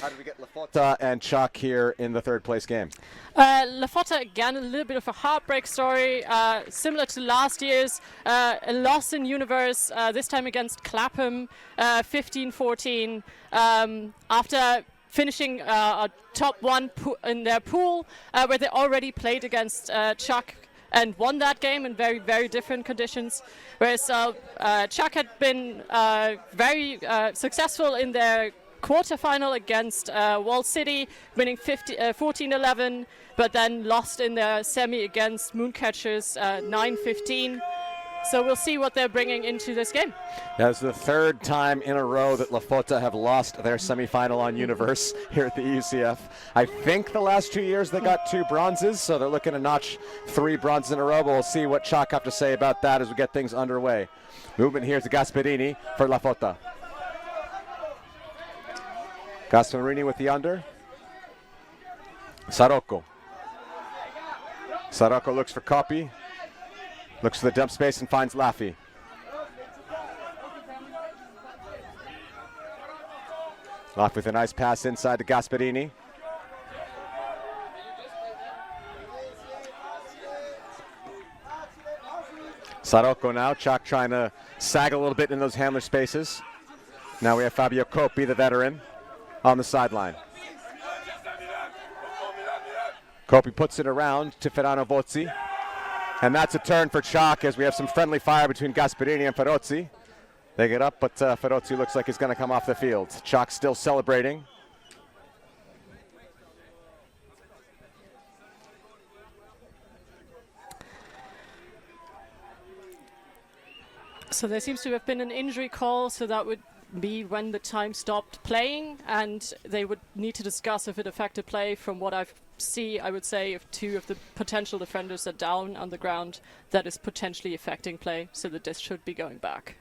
How did we get LaFotta and Tchac here in the third place game? LaFotta, again, a little bit of a heartbreak story, similar to last year's. A loss in Universe, this time against Clapham, 15-14. After finishing top one in their pool, where they already played against Tchac and won that game in very, very different conditions. Whereas Tchac had been very successful in their quarterfinal against Wall City, winning 14-11, but then lost in their semi against Mooncatchers 9-15. So we'll see what they're bringing into this game. That's the third time in a row that LaFotta have lost their semifinal on Universe here at the EUCF. I think the last 2 years they got 2 bronzes, so they're looking to notch 3 bronzes in a row, but we'll see what Tchac have to say about that as we get things underway. Movement here to Gasparini for LaFotta. Gasparini with the under. Sarocco. Sarocco looks for copy. Looks for the dump space and finds Laffy. Laffy with a nice pass inside to Gasparini. Sarocco now. Tchac trying to sag a little bit in those handler spaces. Now we have Fabio Coppi, the veteran, on the sideline. Coppi puts it around to Ferrano Bozzi. And that's a turn for Tchac as we have some friendly fire between Gasparini and Ferozzi. They get up, but Ferozzi looks like he's going to come off the field. Tchac still celebrating. So there seems to have been an injury call, so that would be when the time stopped playing, and they would need to discuss if it affected play. From what I see, I would say if 2 of the potential defenders are down on the ground, that is potentially affecting play, so the disc should be going back.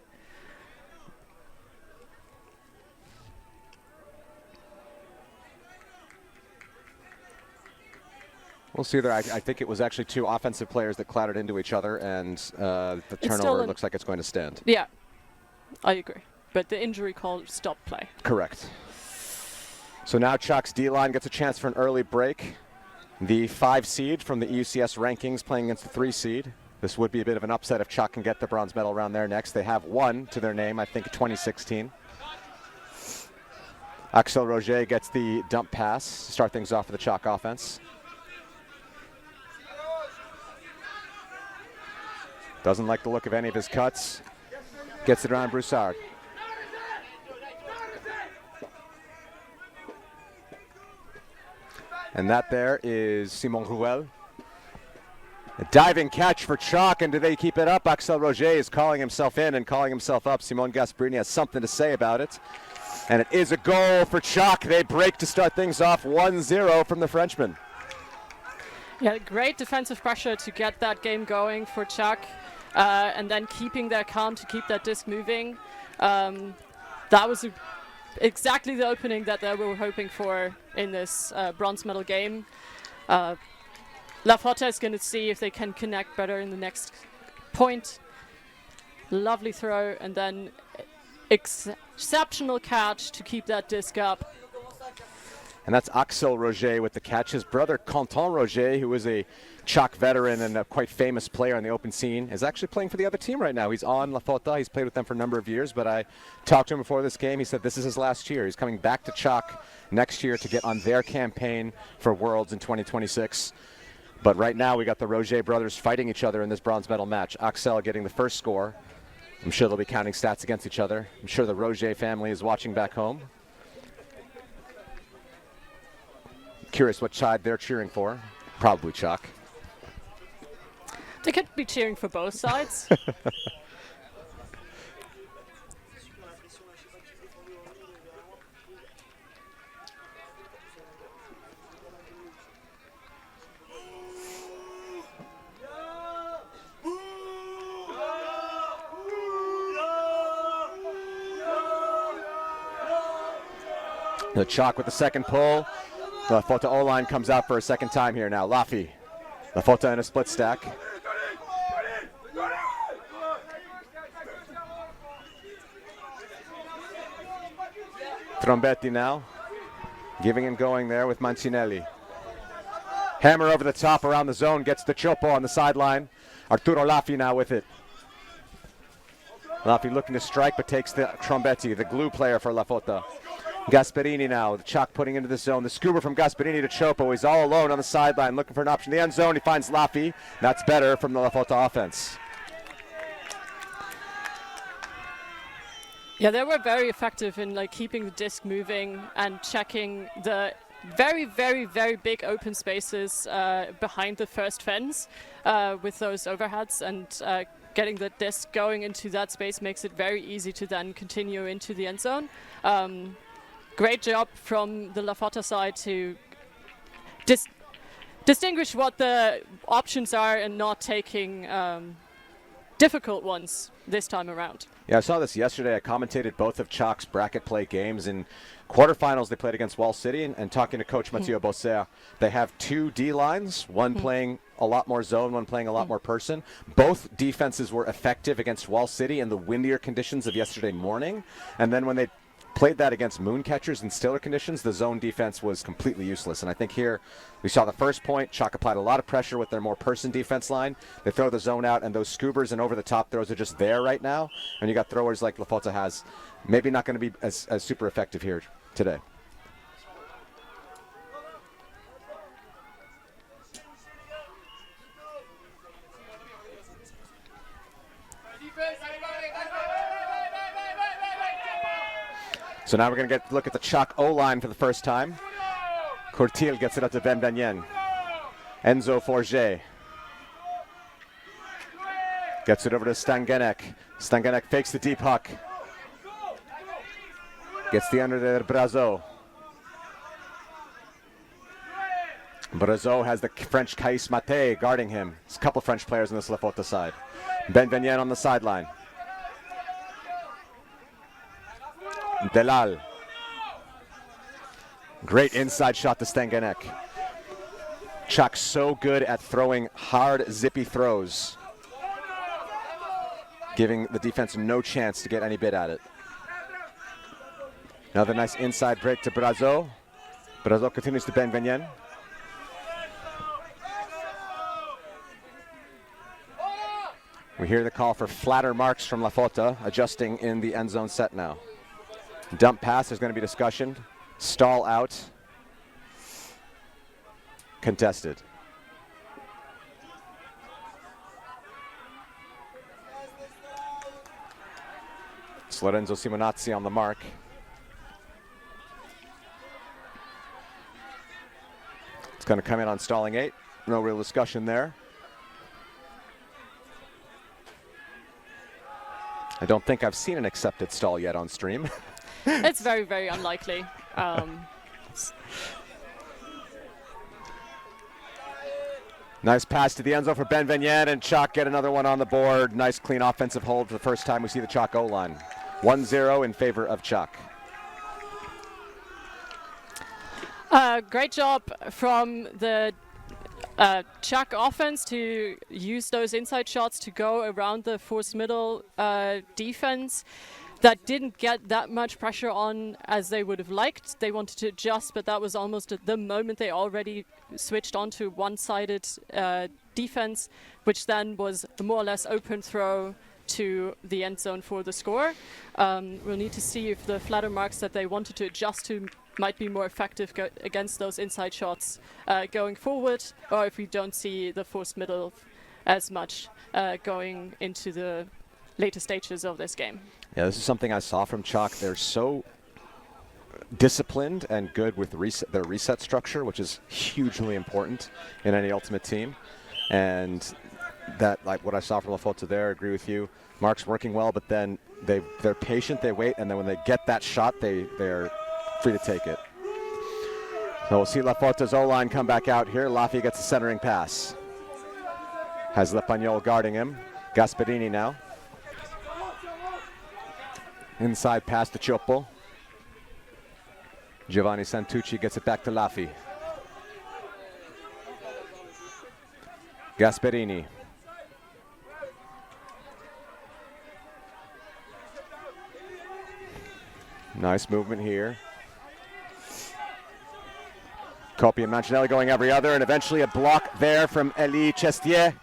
We'll see there. I think it was actually 2 offensive players that clattered into each other, and the turnover looks like it's going to stand. Yeah, I agree. But the injury call stopped play. Correct. So now Tchac's D-line gets a chance for an early break. The 5 seed from the EUCS rankings playing against the 3 seed. This would be a bit of an upset if Tchac can get the bronze medal round there next. They have 1 to their name, I think 2016. Axel Roger gets the dump pass to start things off for the Tchac offense. Doesn't like the look of any of his cuts. Gets it around Broussard. And that there is Simon Ruel. A diving catch for Tchac, and do they keep it up? Axel Roger is calling himself in and calling himself up. Simon Gasparini has something to say about it. And it is a goal for Tchac. They break to start things off 1-0 from the Frenchman. Yeah, great defensive pressure to get that game going for Tchac, and then keeping their count to keep that disc moving. That was exactly the opening that they were hoping for in this bronze medal game. LaFotta is going to see if they can connect better in the next point. Lovely throw, and then exceptional catch to keep that disc up. And that's Axel Roger with the catch. His brother, Quentin Roger, who is a Tchac veteran and a quite famous player on the open scene, is actually playing for the other team right now. He's on LaFotta. He's played with them for a number of years, but I talked to him before this game. He said this is his last year. He's coming back to Tchac next year to get on their campaign for Worlds in 2026. But right now we got the Roger brothers fighting each other in this bronze medal match. Axel getting the first score. I'm sure they'll be counting stats against each other. I'm sure the Roger family is watching back home. Curious what side they're cheering for. Probably Tchac. They could be cheering for both sides. The Tchac with the second pull. The LaFotta O-line comes out for a second time here now. Laffy. LaFotta in a split stack. Trombetti now. Giving and going there with Mancinelli. Hammer over the top around the zone, gets the Chopo on the sideline. Arturo Lafi now with it. Lafi looking to strike, but takes the Trombetti, the glue player for LaFotta. Gasperini now, the Tchac putting into the zone. The scuba from Gasperini to Chopo. He's all alone on the sideline, looking for an option in the end zone. He finds Lafi. That's better from the LaFotta offense. Yeah, they were very effective in like keeping the disc moving and checking the very, very, very big open spaces behind the first fence with those overheads, and getting the disc going into that space makes it very easy to then continue into the end zone. Great job from the LaFotta side to distinguish what the options are and not taking difficult ones this time around. Yeah, I saw this yesterday. I commentated both of Tchac's bracket play games. In quarterfinals, they played against Wall City, and talking to Coach Mathieu Bosser, they have two D lines, one playing a lot more zone, one playing a lot more person. Both defenses were effective against Wall City in the windier conditions of yesterday morning, and then when they played that against moon catchers in stiller conditions, the zone defense was completely useless. And I think here we saw the first point. Tchac applied a lot of pressure with their more person defense line. They throw the zone out, and those scoobers and over the top throws are just there right now. And you got throwers like LaFotta has, maybe not going to be as super effective here today. So now we're going to get a look at the Tchac O-line for the first time. Courtil gets it up to Ben Benyen. Enzo Forget. Gets it over to Stangenek. Stangenek fakes the deep huck. Gets the under there, Brazo. Brazo has the French Kais Mate guarding him. There's a couple French players on this LaFotta side. Ben Benyen on the sideline. Delal. Great inside shot to Stangenek. Tchac so good at throwing hard, zippy throws, giving the defense no chance to get any bit at it. Another nice inside break to Brazo. Brazo continues to Ben Benyen. We hear the call for flatter marks from LaFotta, adjusting in the end zone set now. Dump pass, there's going to be discussion. Stall out. Contested. It's Lorenzo Simonazzi on the mark. It's going to come in on stalling 8. No real discussion there. I don't think I've seen an accepted stall yet on stream. It's very, very unlikely. Nice pass to the end zone for Ben Benyen, and Tchac get another one on the board. Nice clean offensive hold for the first time we see the Tchac O-line. 1-0 in favor of Tchac. Great job from the Tchac offense to use those inside shots to go around the force middle defense. That didn't get that much pressure on as they would have liked. They wanted to adjust, but that was almost at the moment they already switched onto one-sided defense, which then was a more or less open throw to the end zone for the score. We'll need to see if the flatter marks that they wanted to adjust to might be more effective against those inside shots going forward, or if we don't see the force middle as much going into the later stages of this game. Yeah, this is something I saw from Tchac. They're so disciplined and good with their reset structure, which is hugely important in any ultimate team. And that, like what I saw from LaFotta there, I agree with you. Mark's working well, but then they're patient, they wait, and then when they get that shot, they're free to take it. So we'll see LaFotta's O-line come back out here. Lafi gets a centering pass. Has Lepagnol guarding him. Gasperini now. Inside pass to Chopo. Giovanni Santucci gets it back to Lafi. Gasperini. Nice movement here. Coppi and Mancinelli going every other, and eventually a block there from Elie Chestier.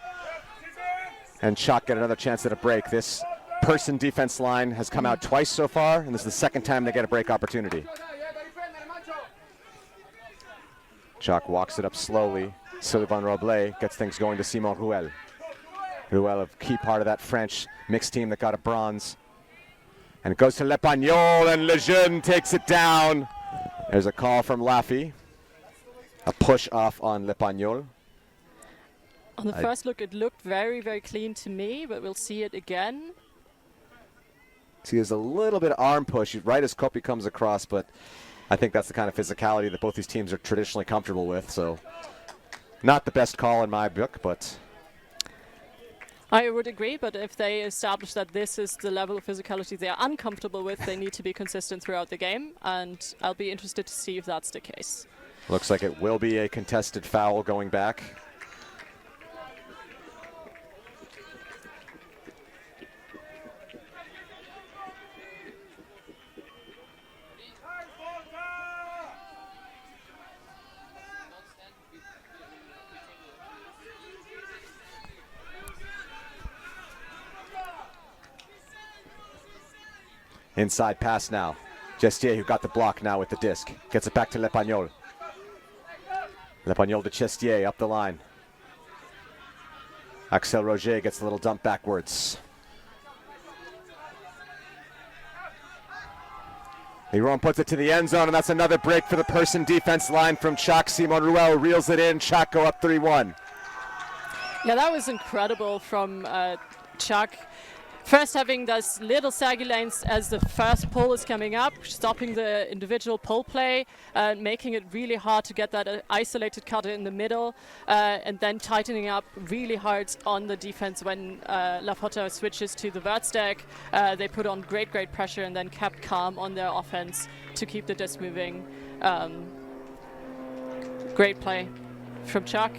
And Tchac get another chance at a break. This person defense line has come out twice so far, and this is the second time they get a break opportunity. Tchac walks it up slowly. Sylvain Robles gets things going to Simon Ruel. Ruel, a key part of that French mixed team that got a bronze. And it goes to Lepagnol, and Lejeune takes it down. There's a call from Laffy. A push off on Lepagnol. On the first look, it looked very, very clean to me, but we'll see it again. See, there's a little bit of arm push right as Coppi comes across, but I think that's the kind of physicality that both these teams are traditionally comfortable with. So not the best call in my book, but I would agree, but if they establish that this is the level of physicality they are uncomfortable with, they need to be consistent throughout the game, and I'll be interested to see if that's the case. Looks like it will be a contested foul going back. Inside pass now. Chestier, who got the block now with the disc, gets it back to Lepagnol. Lepagnol to Chestier up the line. Axel Roger gets a little dump backwards. Liron puts it to the end zone, and that's another break for the person defense line from Tchac. Simon Ruel reels it in. Tchac go up 3-1. Yeah, that was incredible from Tchac. First having those little saggy lanes as the first pull is coming up, stopping the individual pull play, making it really hard to get that isolated cutter in the middle, and then tightening up really hard on the defense when LaFotta switches to the vert stack. They put on great pressure and then kept calm on their offense to keep the disc moving. Great play from Tchac.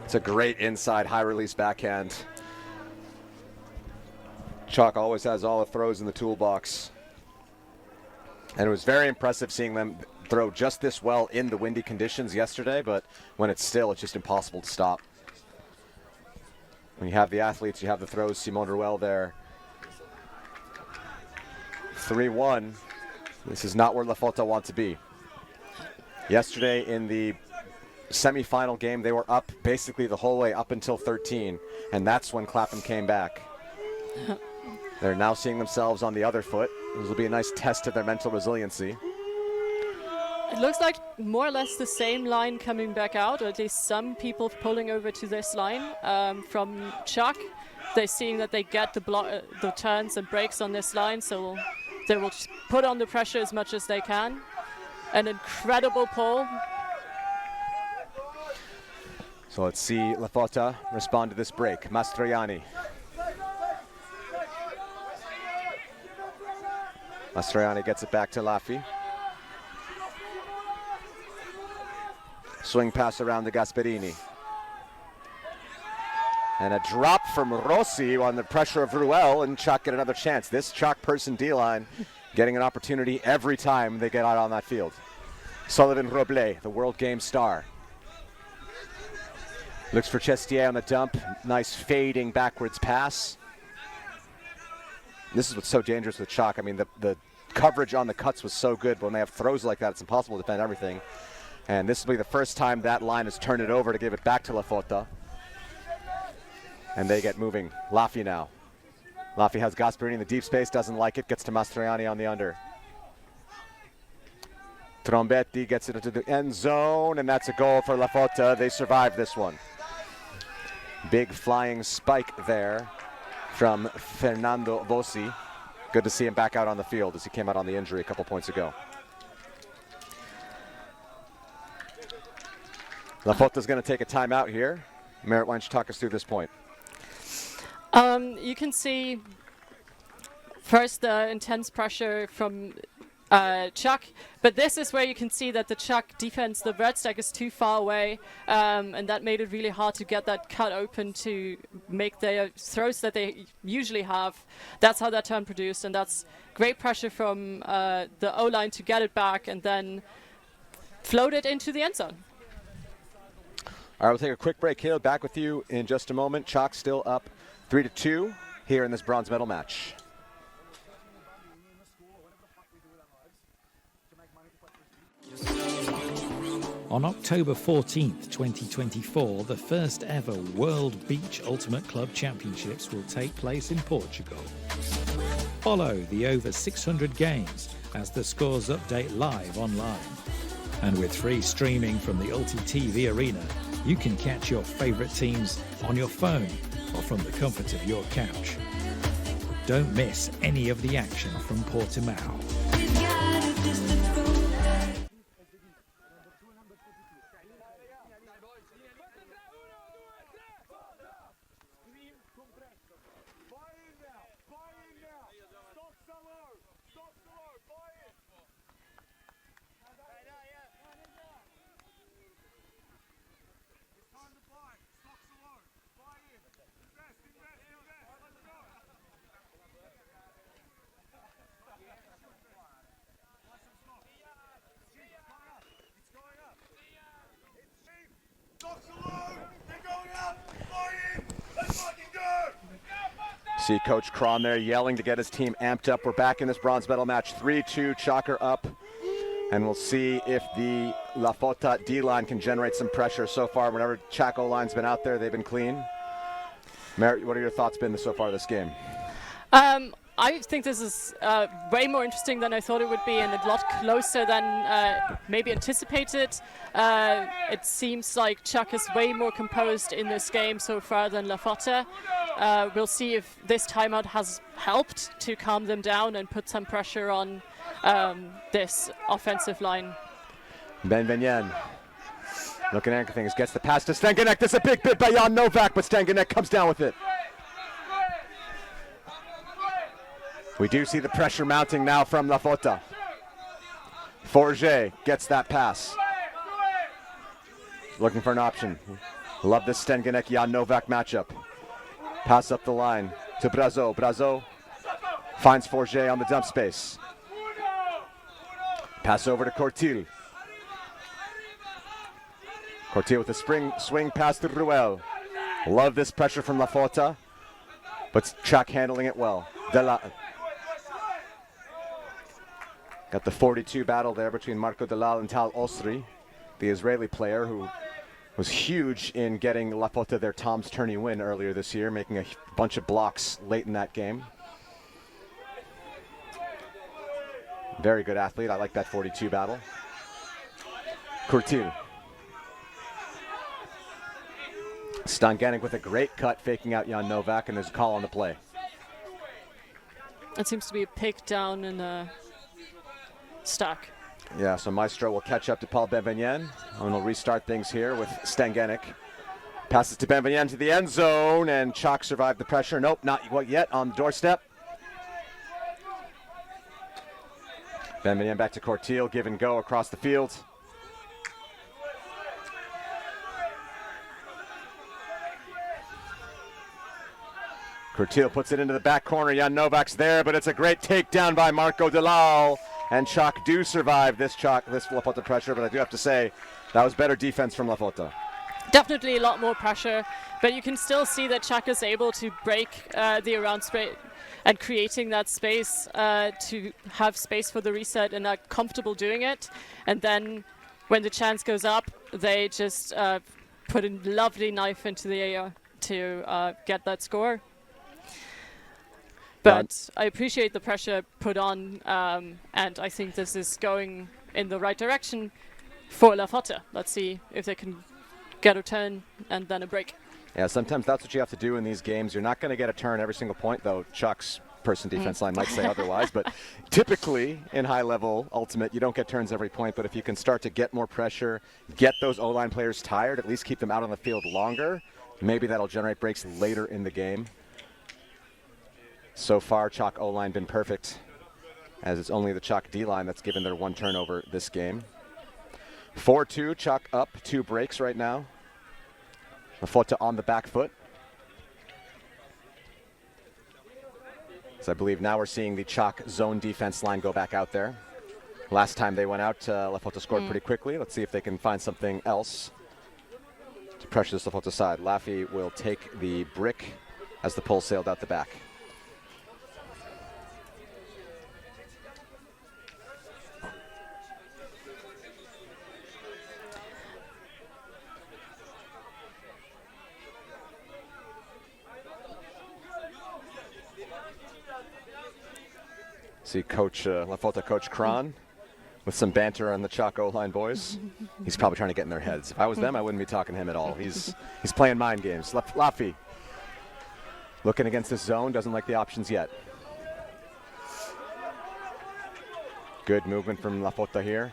It's a great inside high release backhand. Tchac always has all the throws in the toolbox. And it was very impressive seeing them throw just this well in the windy conditions yesterday, but when it's still, it's just impossible to stop. When you have the athletes, you have the throws. Simon Ruel there. 3-1. This is not where LaFotta want to be. Yesterday in the semifinal game, they were up basically the whole way up until 13, and that's when Clapham came back. They're now seeing themselves on the other foot. This will be a nice test of their mental resiliency. It looks like more or less the same line coming back out, or at least some people pulling over to this line from Tchac. They're seeing that they get the turns and breaks on this line, so they will just put on the pressure as much as they can. An incredible pull. So let's see LaFotta respond to this break. Mastroianni. Mastroianni gets it back to Laffy. Swing pass around to Gasperini. And a drop from Rossi on the pressure of Ruel, and Tchac get another chance. This Tchac person D-line getting an opportunity every time they get out on that field. Sullivan Robles, the World Game star. Looks for Chestier on the dump. Nice fading backwards pass. This is what's so dangerous with Tchac. I mean, the coverage on the cuts was so good, but when they have throws like that, it's impossible to defend everything. And this will be the first time that line has turned it over to give it back to LaFotta. And they get moving. Laffy now. Laffy has Gasperini in the deep space, doesn't like it, gets to Mastroianni on the under. Trombetti gets it into the end zone, and that's a goal for LaFotta. They survived this one. Big flying spike there from Fernando Vossi. Good to see him back out on the field as he came out on the injury a couple points ago. LaFotta's going to take a timeout here. Merritt, why don't you talk us through this point? You can see first the intense pressure from Tchac, but this is where you can see that the Tchac defense, the vert stack is too far away, and that made it really hard to get that cut open to make the throws that they usually have. That's how that turn produced, and that's great pressure from the O-line to get it back and then floated into the end zone. All right, we'll take a quick break here. Back with you in just a moment. Tchac still up 3-2 here in this bronze medal match. On October 14th, 2024, the first ever World Beach Ultimate Club Championships will take place in Portugal. Follow the over 600 games as the scores update live online. And with free streaming from the Ulti TV arena, you can catch your favorite teams on your phone or from the comfort of your couch. Don't miss any of the action from Portimao. See Coach Cron there yelling to get his team amped up. We're back in this bronze medal match. 3-2, Tchac up. And we'll see if the LaFotta D-line can generate some pressure. So far, whenever Tchac O-line's been out there, they've been clean. Merritt, what are your thoughts been so far this game? I think this is way more interesting than I thought it would be, and a lot closer than maybe anticipated. It seems like Tchac is way more composed in this game so far than LaFotta. We'll see if this timeout has helped to calm them down and put some pressure on this offensive line. Benvenien looking at things, gets the pass to Stanganek. This is a big bit by Jan Novak, but Stanganek comes down with it. We do see the pressure mounting now from LaFotta. Forget gets that pass. Looking for an option. Love this Stanganek-Jan Novak matchup. Pass up the line to Brazo. Brazo finds Forget on the dump space. Pass over to Cortil. Cortil with a swing pass to Ruel. Love this pressure from LaFotta, but Tchac handling it well. Got the 42 battle there between Marco Delal and Tal Osri, the Israeli player who was huge in getting LaFotta their Tom's tourney win earlier this year, making a bunch of blocks late in that game. Very good athlete. I like that 42 battle. Curtil. Stanganek with a great cut, faking out Jan Novak, and there's a call on the play. It seems to be a pick down in a stack. Yeah, so Maestro will catch up to Paul Benvenien, and we'll restart things here with Stanganek. Passes to Benvenien to the end zone, and Tchac survived the pressure. Nope, not yet on the doorstep. Benvenien back to Cortil, give and go across the field. Cortil puts it into the back corner. Jan Novak's there, but it's a great takedown by Marco Delal. And Tchac do survive this LaFotta pressure, but I do have to say that was better defense from LaFotta. Definitely a lot more pressure, but you can still see that Tchac is able to break the around space and creating that space to have space for the reset, and are comfortable doing it. And then when the chance goes up, they just put a lovely knife into the air to get that score. But I appreciate the pressure put on, and I think this is going in the right direction for LaFotta. Let's see if they can get a turn and then a break. Yeah, sometimes that's what you have to do in these games. You're not going to get a turn every single point, though Tchac's person defense line might say otherwise. But typically in high-level ultimate, you don't get turns every point. But if you can start to get more pressure, get those O-line players tired, at least keep them out on the field longer, maybe that'll generate breaks later in the game. So far, Tchac O-line been perfect, as it's only the Tchac D-line that's given their one turnover this game. 4-2, Tchac up 2 breaks right now. LaFotta on the back foot. So I believe now we're seeing the Tchac zone defense line go back out there. Last time they went out, LaFotta scored pretty quickly. Let's see if they can find something else to pressure this LaFotta side. Laffy will take the brick as the pull sailed out the back. See Coach LaFotta Coach Kron with some banter on the Tchac O-line boys. He's probably trying to get in their heads. If I was them, I wouldn't be talking to him at all. He's playing mind games. Laffy looking against this zone, doesn't like the options yet. Good movement from LaFotta here.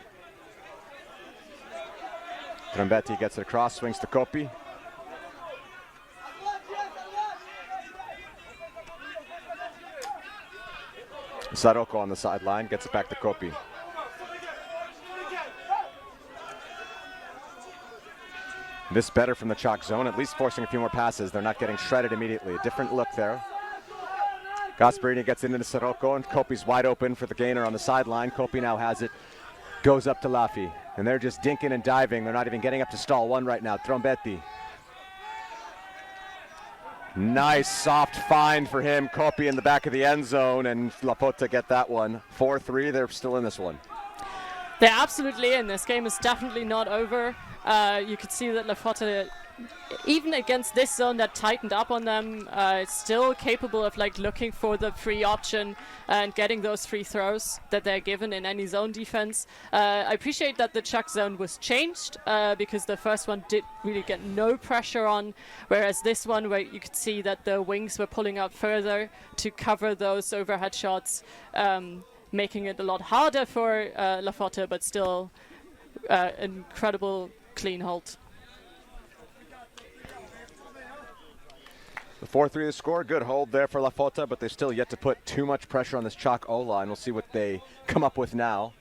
Trombetti gets it across, swings to Coppi. Saroko on the sideline, gets it back to Coppi. This better from the Tchac zone, at least forcing a few more passes. They're not getting shredded immediately. A different look there. Gasparini gets into Saroko, and Coppi's wide open for the gainer on the sideline. Coppi now has it, goes up to Laffy, and they're just dinking and diving. They're not even getting up to stall one right now. Trombetti. Nice soft find for him. Coppi in the back of the end zone, and LaFotta get that one. 4-3, they're still in this one. They're absolutely in. This game is definitely not over. You could see that LaFotta, even against this zone that tightened up on them, is still capable of like looking for the free option and getting those free throws that they're given in any zone defense. I appreciate that the Tchac zone was changed because the first one did really get no pressure on, whereas this one, where you could see that the wings were pulling out further to cover those overhead shots, making it a lot harder for LaFotta, but still incredible clean hold. The 4-3 the score, good hold there for LaFotta, but they're still yet to put too much pressure on this Tchac O-line. We'll see what they come up with now.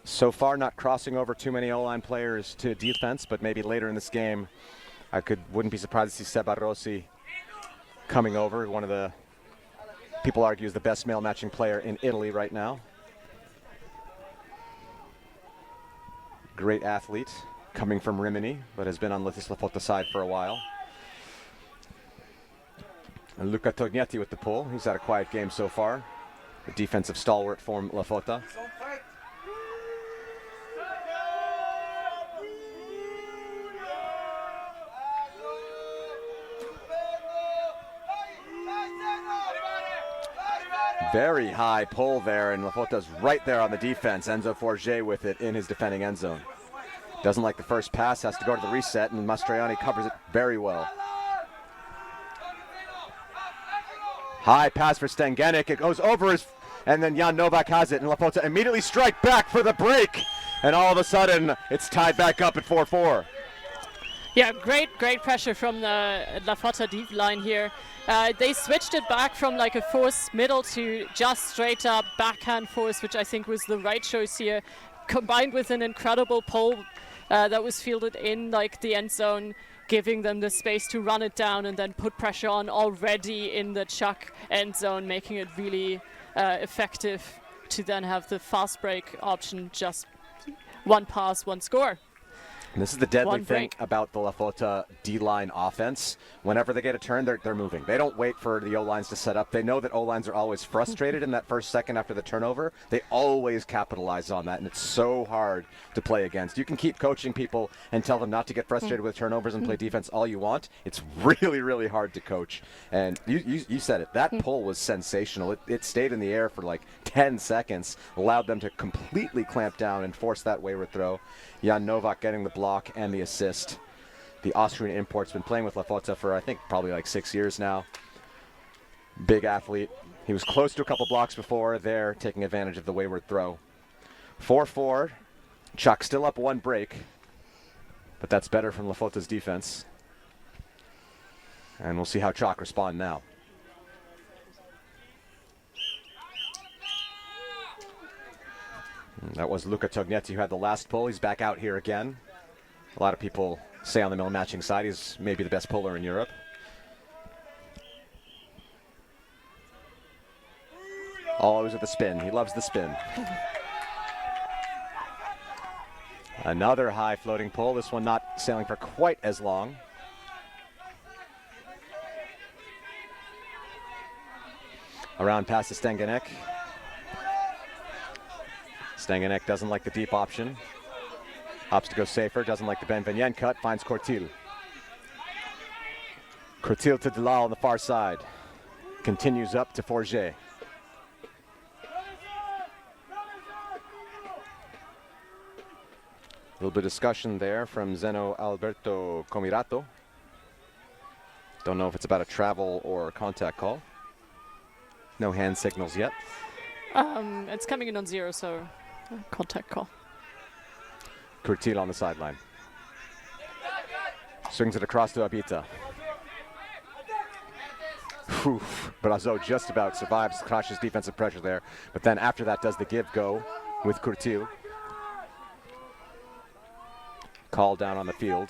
So far, not crossing over too many O-line players to defense, but maybe later in this game, wouldn't be surprised to see Sept Rossi coming over. One of the people argue is the best male matching player in Italy right now. Great athlete, coming from Rimini, but has been on this LaFotta side for a while. And Luca Tognetti with the pull. He's had a quiet game so far. The defensive stalwart for LaFotta. Very high pull there, and LaFotta's right there on the defense. Enzo Forget with it in his defending end zone. Doesn't like the first pass, has to go to the reset, and Mastroianni covers it very well. High pass for Stengenik. It goes over his, and then Jan Novak has it, and LaFotta immediately strike back for the break. And all of a sudden, it's tied back up at 4-4. Yeah, great pressure from the LaFotta deep line here. They switched it back from like a force middle to just straight up backhand force, which I think was the right choice here, combined with an incredible pull that was fielded in like the end zone, giving them the space to run it down and then put pressure on already in the Tchac end zone, making it really effective to then have the fast break option, just one pass, one score. And this is the deadly thing about the LaFotta D-line offense. Whenever they get a turn, they're moving. They don't wait for the O-lines to set up. They know that O-lines are always frustrated in that first second after the turnover. They always capitalize on that, and it's so hard to play against. You can keep coaching people and tell them not to get frustrated with turnovers and play defense all you want. It's really, really hard to coach. And you said it. That pull was sensational. It stayed in the air for like 10 seconds, allowed them to completely clamp down and force that wayward throw. Jan Novak getting the block and the assist. The Austrian import's been playing with LaFotta for, I think, probably like 6 years now. Big athlete. He was close to a couple blocks before. There, taking advantage of the wayward throw. 4-4. Tchac still up one break, but that's better from LaFotta's defense. And we'll see how Tchac respond now. That was Luca Tognetti who had the last pull. He's back out here again. A lot of people say on the middle matching side he's maybe the best puller in Europe. Always with the spin. He loves the spin. Another high floating pull. This one not sailing for quite as long. Around past the Stengenek. Stengenek doesn't like the deep option. Opts to go safer, doesn't like the Benvenien cut, finds Courtil. Courtil to Delal on the far side. Continues up to Forget. A little bit of discussion there from Zeno Alberto Comirato. Don't know if it's about a travel or a contact call. No hand signals yet. It's coming in on 0, so contact call. Courtil on the sideline. Swings it across to Abita. Brazo just about survives Krash's defensive pressure there, but then after that does the give go with Courtil. Call down on the field.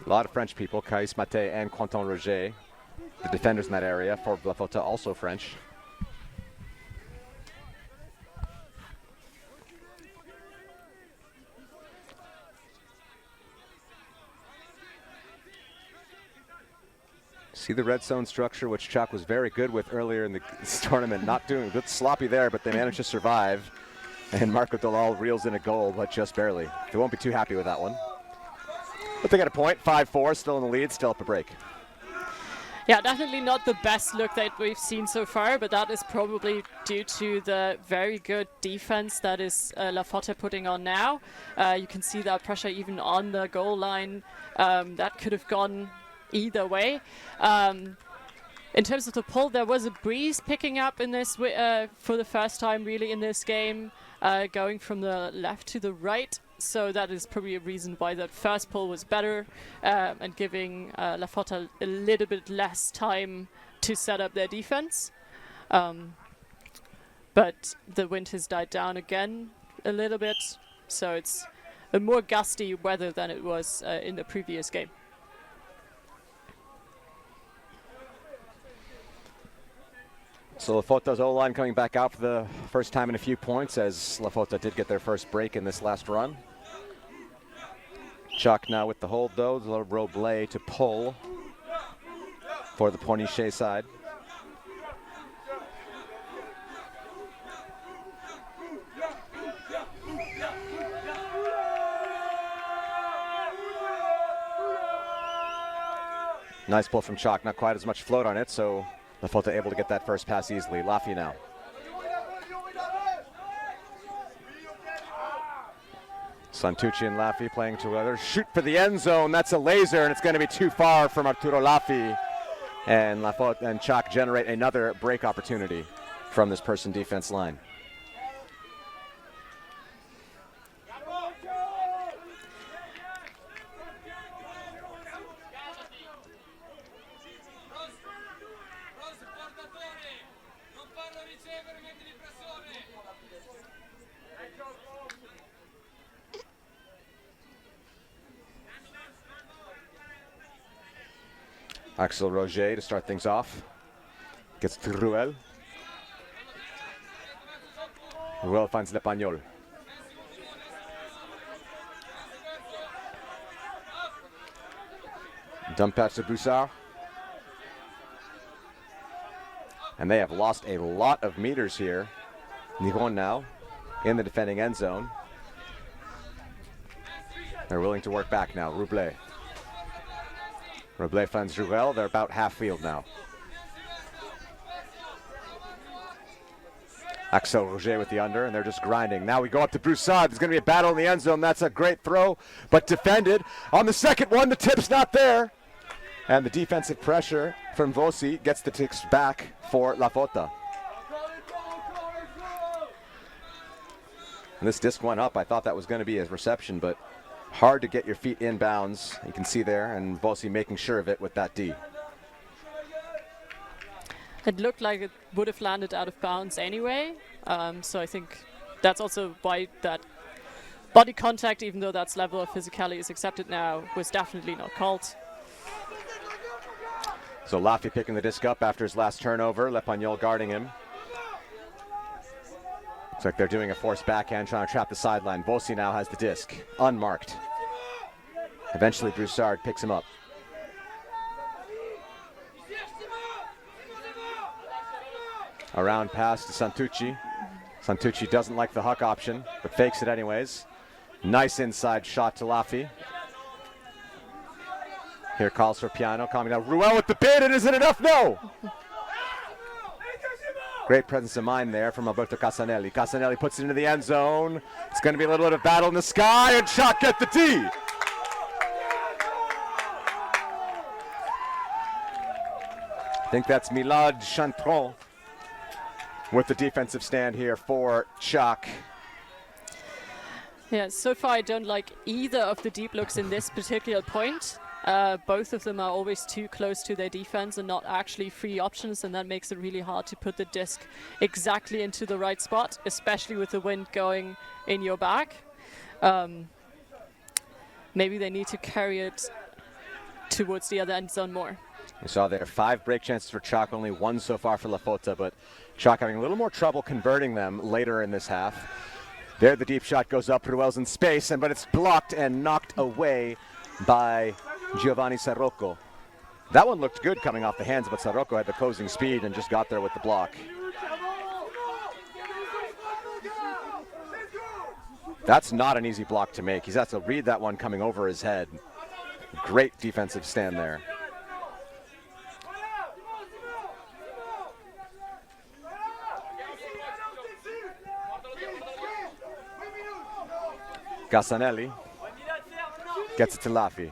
A lot of French people, Kais Mate and Quentin Roger, the defenders in that area. For LaFotta, also French. See the red zone structure, which Tchac was very good with earlier in this tournament. Not doing a bit sloppy there, but they managed to survive. And Marco Delal reels in a goal, but just barely. They won't be too happy with that one. But they got a point, 5-4, still in the lead, still up a break. Yeah, definitely not the best look that we've seen so far, but that is probably due to the very good defense that is LaFotta putting on now. You can see that pressure even on the goal line. That could have gone either way. In terms of the pull, there was a breeze picking up in this for the first time really in this game, going from the left to the right. So that is probably a reason why that first pull was better and giving LaFotta a little bit less time to set up their defense. But the wind has died down again a little bit, so it's a more gusty weather than it was in the previous game. So LaFotta's O-line coming back out for the first time in a few points, as LaFotta did get their first break in this last run. Tchac now with the hold though, the little Roblé to pull for the Pornichet side. Nice pull from Tchac, not quite as much float on it, so LaFotta able to get that first pass easily. Laffy now. Santucci and Laffy playing together. Shoot for the end zone. That's a laser, and it's going to be too far from Arturo Laffy. And LaFotta and Tchac generate another break opportunity from this person defense line. Axel Roger to start things off. Gets to Ruel. Ruel finds Lepagnol. Dump patch to Broussard. And they have lost a lot of meters here. Nivon now in the defending end zone. They're willing to work back now. Roblé. Roblé finds Ruel. They're about half field now. Axel Roger with the under, and they're just grinding. Now we go up to Broussard. There's going to be a battle in the end zone. That's a great throw, but defended. On the second one, the tip's not there. And the defensive pressure from Vossi gets the tips back for LaFotta. And this disc went up. I thought that was going to be a reception, but hard to get your feet in bounds. You can see there, and Vossi making sure of it with that D. It looked like it would have landed out of bounds anyway. So I think that's also why that body contact, even though that's level of physicality is accepted now, was definitely not called. So Laffy picking the disc up after his last turnover. Lepagnol guarding him. Looks like they're doing a forced backhand, trying to trap the sideline. Bossi now has the disc, unmarked. Eventually Broussard picks him up. Around pass to Santucci. Santucci doesn't like the huck option, but fakes it anyways. Nice inside shot to Laffy. Here calls for Piano, coming down. Ruel with the bid, and is it enough? No! Great presence of mind there from Alberto Casanelli. Casanelli puts it into the end zone. It's going to be a little bit of battle in the sky, and Tchac get the D. I think that's Milad Chantron with the defensive stand here for Tchac. Yeah, so far I don't like either of the deep looks in this particular point. Both of them are always too close to their defense and not actually free options, and that makes it really hard to put the disc exactly into the right spot, especially with the wind going in your back. Maybe they need to carry it towards the other end zone more. We saw there 5 break chances for Tchac, only 1 so far for LaFotta, but Tchac having a little more trouble converting them later in this half. There the deep shot goes up, Ruel's in space, but it's blocked and knocked away by Giovanni Sarrocco. That one looked good coming off the hands, but Sarrocco had the closing speed and just got there with the block. That's not an easy block to make. He's has to read that one coming over his head. Great defensive stand there. Casanelli gets it to Laffy.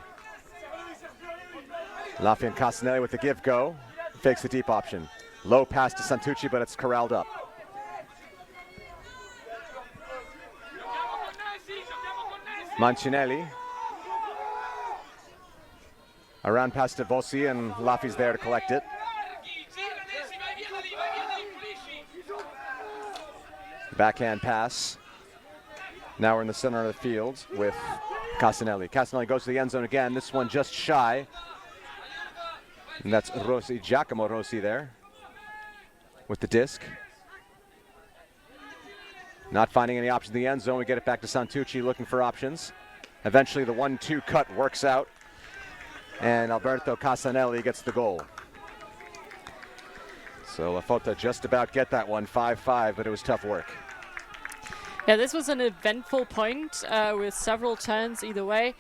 Laffy and Casanelli with the give-go. Fakes the deep option. Low pass to Santucci, but it's corralled up. Mancinelli. Around pass to Bossi, and Laffy's there to collect it. Backhand pass. Now we're in the center of the field with Casanelli. Casanelli goes to the end zone again. This one just shy. And that's Rossi, Giacomo Rossi there with the disc. Not finding any options in the end zone. We get it back to Santucci looking for options. Eventually the 1-2 cut works out. And Alberto Casanelli gets the goal. So LaFotta just about get that one, 5-5, but it was tough work. Yeah, this was an eventful point with several turns either way.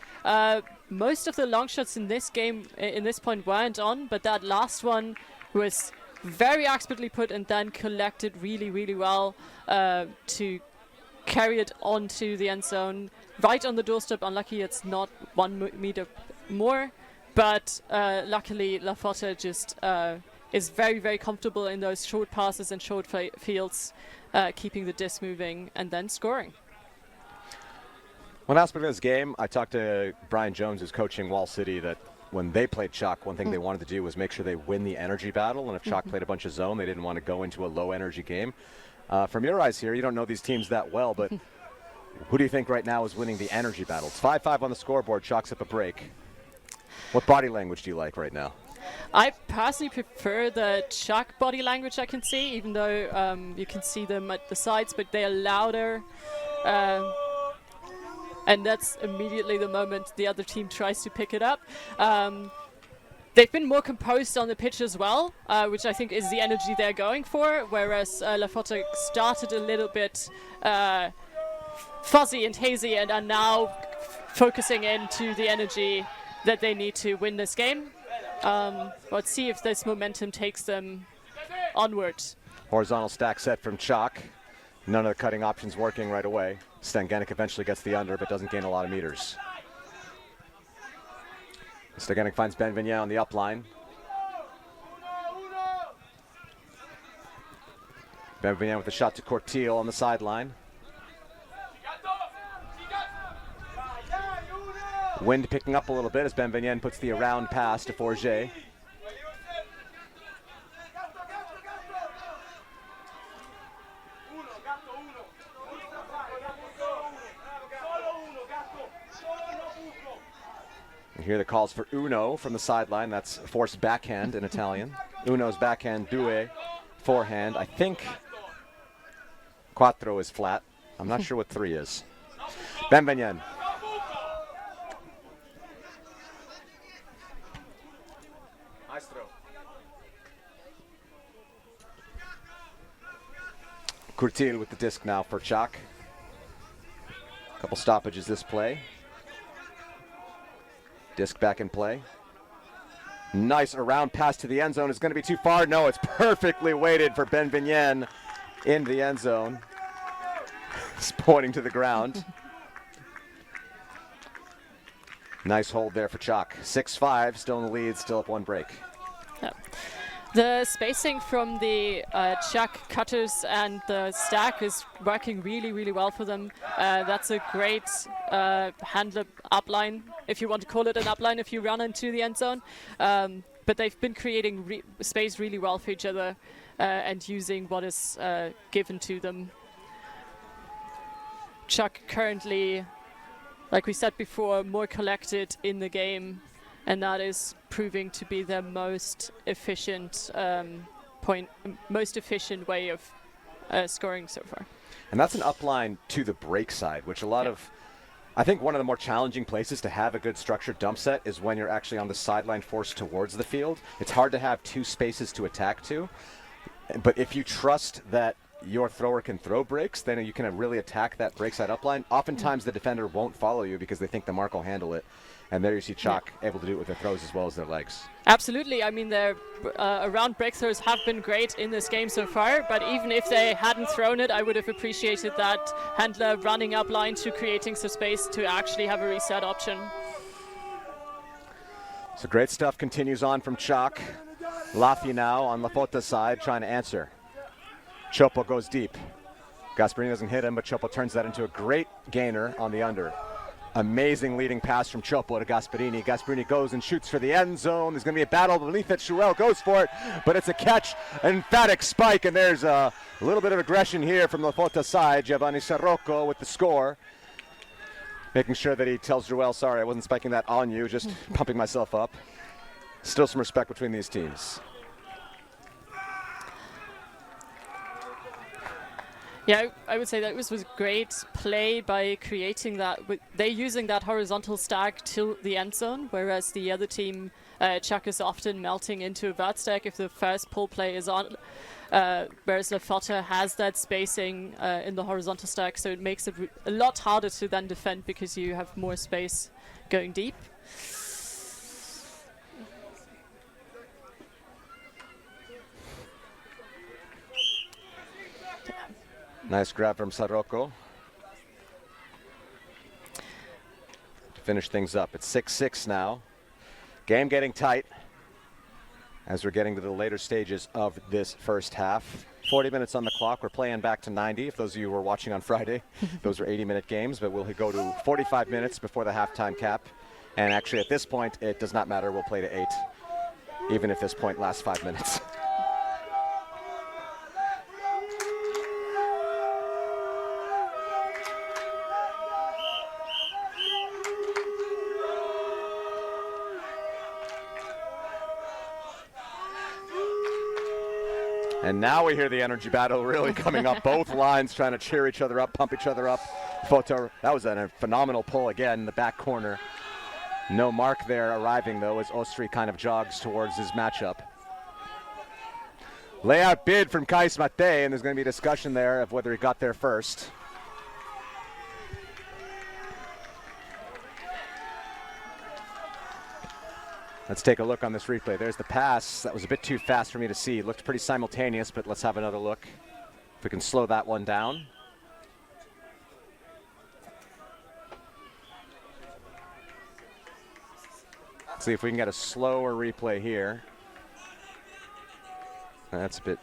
Most of the long shots in this game, in this point, weren't on, but that last one was very expertly put and then collected really, really well to carry it onto the end zone. Right on the doorstep, unlucky it's not 1 meter more, but luckily LaFotta just is very, very comfortable in those short passes and short fields. Keeping the disc moving and then scoring. One aspect of this game, I talked to Brian Jones, who's coaching Wall City, that when they played Tchac, one thing they wanted to do was make sure they win the energy battle. And if Tchac played a bunch of zone, they didn't want to go into a low energy game. From your eyes here, you don't know these teams that well, but who do you think right now is winning the energy battle? It's 5-5 on the scoreboard. Tchac's up a break. What body language do you like right now? I personally prefer the Tchac body language I can see, even though you can see them at the sides, but they are louder. And that's immediately the moment the other team tries to pick it up. They've been more composed on the pitch as well, which I think is the energy they're going for, whereas LaFotta started a little bit fuzzy and hazy and are now focusing into the energy that they need to win this game. Let's see if this momentum takes them onwards. Horizontal stack set from Tchac. None of the cutting options working right away. Stangenik eventually gets the under, but doesn't gain a lot of meters. Stangenik finds Benvignan on the up line. Benvignan with a shot to Cortil on the sideline. Wind picking up a little bit as Benvignan puts the around pass to Forget. You hear the calls for uno from the sideline. That's forced backhand in Italian. Uno's backhand, due, forehand. I think quattro is flat. I'm not sure what 3 is. Benvenien. Maestro. Curtil with the disc now for Tchac. Couple stoppages this play. Disc back in play. Nice around pass to the end zone. Is going to be too far. No, it's perfectly weighted for Benvenien in the end zone. He's pointing to the ground. Nice hold there for Tchac. 6-5, still in the lead, still up 1 break. Yeah. The spacing from the Tchac cutters and the stack is working really, really well for them. That's a great handler upline, if you want to call it an upline, if you run into the end zone. But they've been creating space really well for each other and using what is given to them. Tchac currently, like we said before, more collected in the game, and that is proving to be their most efficient way of scoring so far. And that's an upline to the break side, which I think one of the more challenging places to have a good structured dump set is when you're actually on the sideline forced towards the field. It's hard to have 2 spaces to attack to, but if you trust that your thrower can throw breaks, then you can really attack that break side upline. Oftentimes the defender won't follow you because they think the mark will handle it. And there you see Tchac able to do it with their throws as well as their legs. Absolutely. I mean, their around break throws have been great in this game so far, but even if they hadn't thrown it, I would have appreciated that handler running up line to creating some space to actually have a reset option. So great stuff continues on from Tchac. Lafi now on LaFotta's side trying to answer. Chopo goes deep. Gasparini doesn't hit him, but Chopo turns that into a great gainer on the under. Amazing leading pass from Chopo to Gasparini. Gasparini goes and shoots for the end zone. There's going to be a battle beneath it. Schuel goes for it, but it's a catch, an emphatic spike, and there's a little bit of aggression here from LaFotta's side. Giovanni Sarrocco with the score. Making sure that he tells Joel, sorry, I wasn't spiking that on you, just pumping myself up. Still some respect between these teams. Yeah, I would say that was great play by creating that. They're using that horizontal stack till the end zone, whereas the other team, Tchac, is often melting into a vert stack if the first pull play is on. Whereas LaFotta has that spacing in the horizontal stack, so it makes it a lot harder to then defend because you have more space going deep. Nice grab from Sarrocco to finish things up. It's 6-6 now. Game getting tight as we're getting to the later stages of this first half. 40 minutes on the clock. We're playing back to 90. If those of you were watching on Friday, those are 80-minute games, but we'll go to 45 minutes before the halftime cap. And actually at this point, it does not matter. We'll play to 8, even if this point lasts 5 minutes. And now we hear the energy battle really coming up. Both lines trying to cheer each other up, pump each other up. Photo, that was a phenomenal pull again in the back corner. No mark there arriving, though, as Ostri kind of jogs towards his matchup. Layout bid from Kais Mate, and there's going to be a discussion there of whether he got there first. Let's take a look on this replay. There's the pass. That was a bit too fast for me to see. It looked pretty simultaneous, but let's have another look. If we can slow that one down. See if we can get a slower replay here. That's a bit,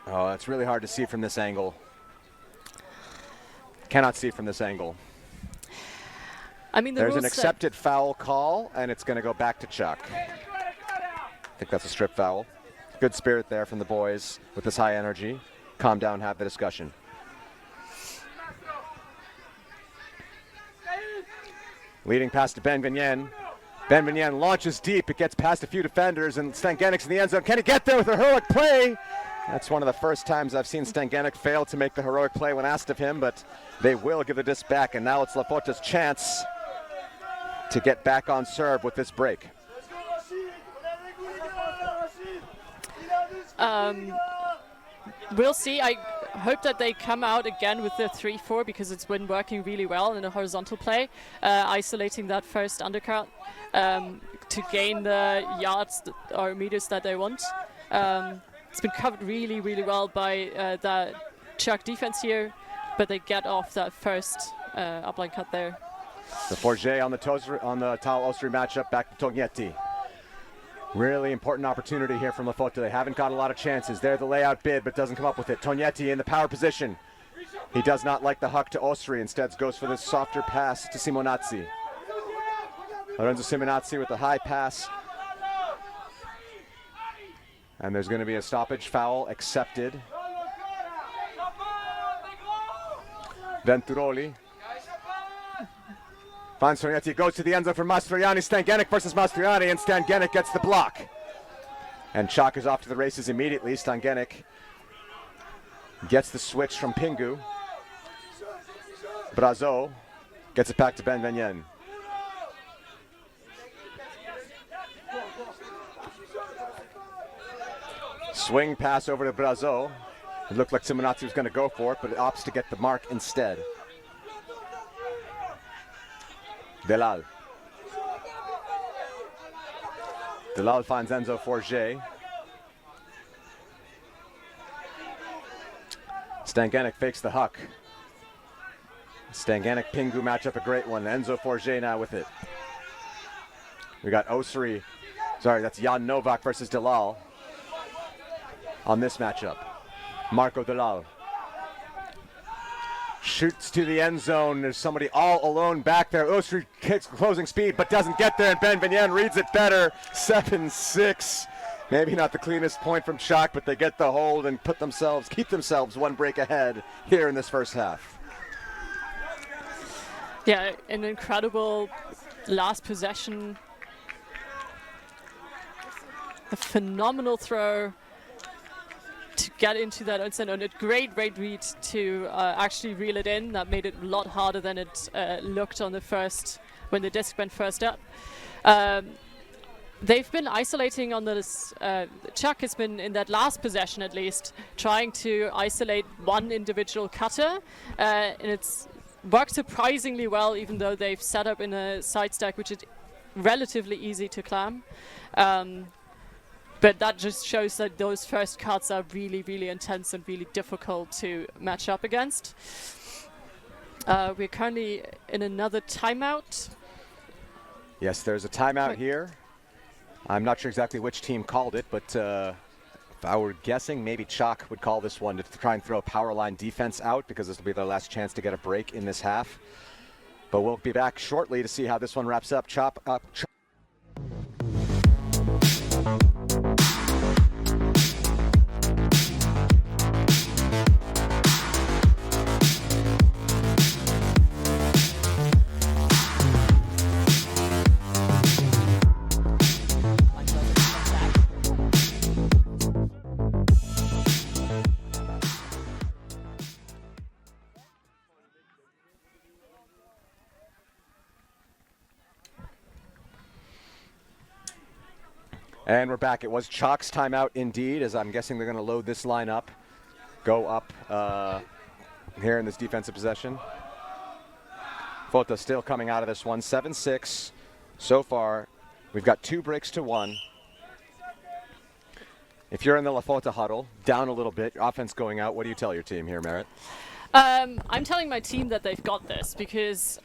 oh, it's really hard to see from this angle. Cannot see from this angle. I mean, there's an accepted foul call, and it's going to go back to Tchac. I think that's a strip foul. Good spirit there from the boys with this high energy. Calm down, have the discussion. Leading pass to Benvenien. Ben Vignen launches deep. It gets past a few defenders, and Stangenic's in the end zone. Can he get there with a heroic play? That's one of the first times I've seen Stangenik fail to make the heroic play when asked of him, but they will give the disc back, and now it's LaFotta's chance to get back on serve with this break. We'll see. I hope that they come out again with the 3-4 because it's been working really well in a horizontal play, isolating that first undercut to gain the yards or meters that they want. It's been covered really, really well by the Tchac defense here, but they get off that first upline cut there. The Forget on the Tal Osri matchup, back to Tognetti. Really important opportunity here from LaFotta. They haven't got a lot of chances. There the layout bid, but doesn't come up with it. Tognetti in the power position. He does not like the huck to Osri. Instead goes for this softer pass to Simonazzi. Lorenzo Simonazzi with the high pass. And there's going to be a stoppage foul accepted. Venturoli finds Tognetti, goes to the end zone for Mastroianni. Stangenik versus Mastroianni, and Stangenik gets the block. And Tchac is off to the races immediately. Stangenik gets the switch from Pingu. Brazo gets it back to Ben Vignen. Swing pass over to Brazo. It looked like Simonazzi was going to go for it, but it opts to get the mark instead. Delal. Delal finds Enzo Forget. Stangenik fakes the huck. Stangenik Pingu matchup, a great one. Enzo Forget now with it. We got Osri. Sorry, that's Jan Novak versus Delal on this matchup. Marco Delal shoots to the end zone. There's somebody all alone back there. Osri kicks closing speed, but doesn't get there, and Ben Vignen reads it better. 7-6. Maybe not the cleanest point from Tchac, but they get the hold and keep themselves one break ahead here in this first half. Yeah, an incredible last possession. A phenomenal throw to get into that end and a great read to actually reel it in. That made it a lot harder than it looked on the first, when the disc went first up. They've been isolating on this, Tchac has been, in that last possession at least, trying to isolate one individual cutter, and it's worked surprisingly well, even though they've set up in a side stack which is relatively easy to climb. But that just shows that those first cuts are really, really intense and really difficult to match up against. We're currently in another timeout. Yes, there's a timeout here. I'm not sure exactly which team called it, but if I were guessing, maybe Tchac would call this one to try and throw power line defense out, because this will be their last chance to get a break in this half. But we'll be back shortly to see how this one wraps up. And we're back. It was Tchac's timeout indeed, as I'm guessing they're going to load this line up, go up here in this defensive possession. LaFotta still coming out of this one, 7-6 so far. We've got 2 breaks to 1. If you're in the LaFotta huddle, down a little bit, your offense going out, what do you tell your team here, Merritt? I'm telling my team that they've got this, because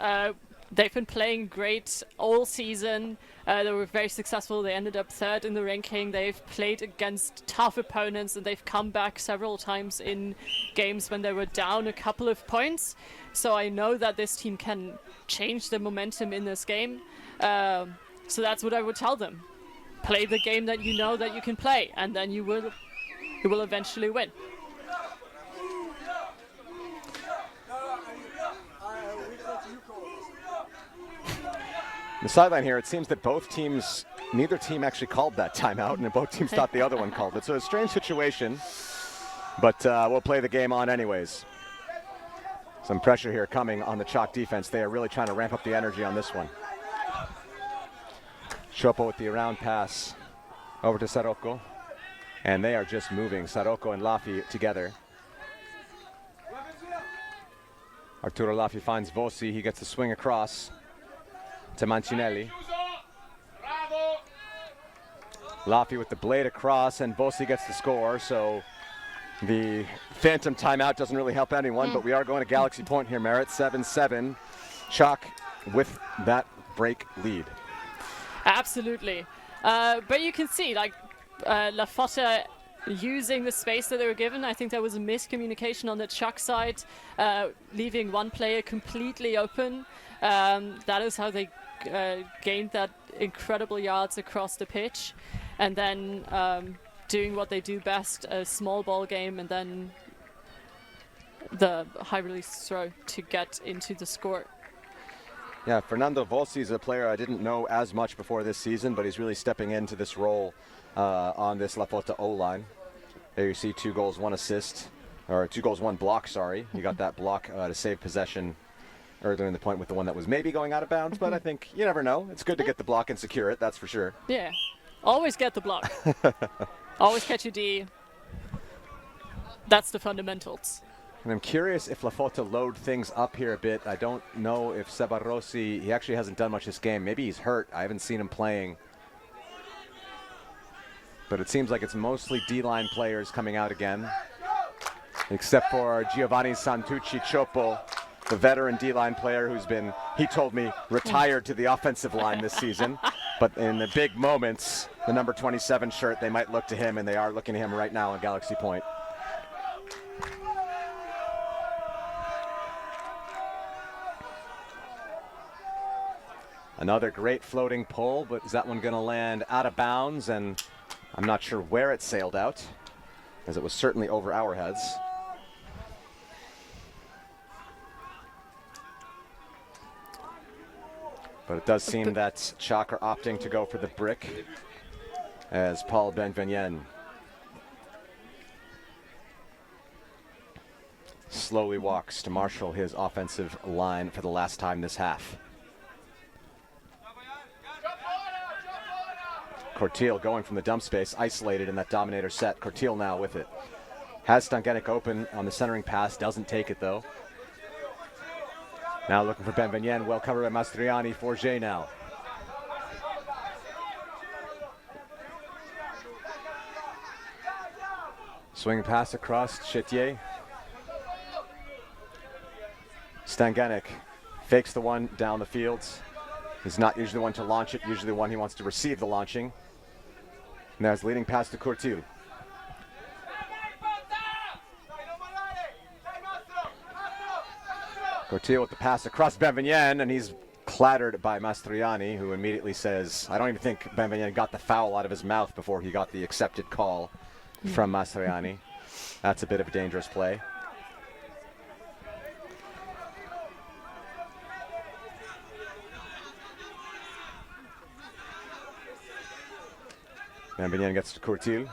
they've been playing great all season. They were very successful. They ended up 3rd in the ranking. They've played against tough opponents, and they've come back several times in games when they were down a couple of points. So I know that this team can change the momentum in this game. So that's what I would tell them. Play the game that you know that you can play, and then you will eventually win. The sideline here, it seems that neither team actually called that timeout, and both teams thought the other one called it. So a strange situation, but we'll play the game on anyways. Some pressure here coming on the Tchac defense. They are really trying to ramp up the energy on this one. Chopo with the around pass over to Saroko. And they are just moving, Saroko and Lafi together. Arturo Lafi finds Vossi. He gets a swing across to Mancinelli. Lafi with the blade across, and Vossi gets the score. So the phantom timeout doesn't really help anyone, but we are going to Galaxy Point here, Merritt. 7-7. Tchac with that break lead. Absolutely. But you can see, like, LaFotta using the space that they were given. I think there was a miscommunication on the Tchac side, leaving one player completely open. That is how they gained that incredible yards across the pitch. And then doing what they do best, a small ball game, and then the high release throw to get into the score. Yeah, Fernando Vossi is a player I didn't know as much before this season, but he's really stepping into this role on this LaFotta O-line. There you see 2 goals, 1 assist, or 2 goals, 1 block, sorry. He got that block to save possession earlier in the point with the one that was maybe going out of bounds, but I think you never know. It's good to get the block and secure it, that's for sure. Yeah, always get the block. Always catch your D. That's the fundamentals. And I'm curious if LaFotta load things up here a bit. I don't know if Sebarossi, he actually hasn't done much this game. Maybe he's hurt. I haven't seen him playing. But it seems like it's mostly D-line players coming out again, except for Giovanni Santucci Chopo, the veteran D-line player who's been, he told me, retired to the offensive line this season. But in the big moments, the number 27 shirt, they might look to him, and they are looking to him right now on Galaxy Point. Another great floating pull, but is that one going to land out of bounds? And I'm not sure where it sailed out, as it was certainly over our heads. But it does seem that Tchac are opting to go for the brick, as Paul Benvenien slowly walks to marshal his offensive line for the last time this half. Cortil going from the dump space, isolated in that dominator set. Cortil now with it. Has Stangenik open on the centering pass, doesn't take it though. Now looking for Benvenien, well covered by Mastriani. Forget now. Swing pass across, Chetier. Stangenik fakes the one down the fields. He's not usually the one to launch it, usually the one he wants to receive the launching. And there's leading pass to Cortil. Cortil with the pass across Benvenien, and he's clattered by Mastriani, who immediately says, I don't even think Benvenien got the foul out of his mouth before he got the accepted call from Mastriani. That's a bit of a dangerous play. Benvenien gets to Cortil.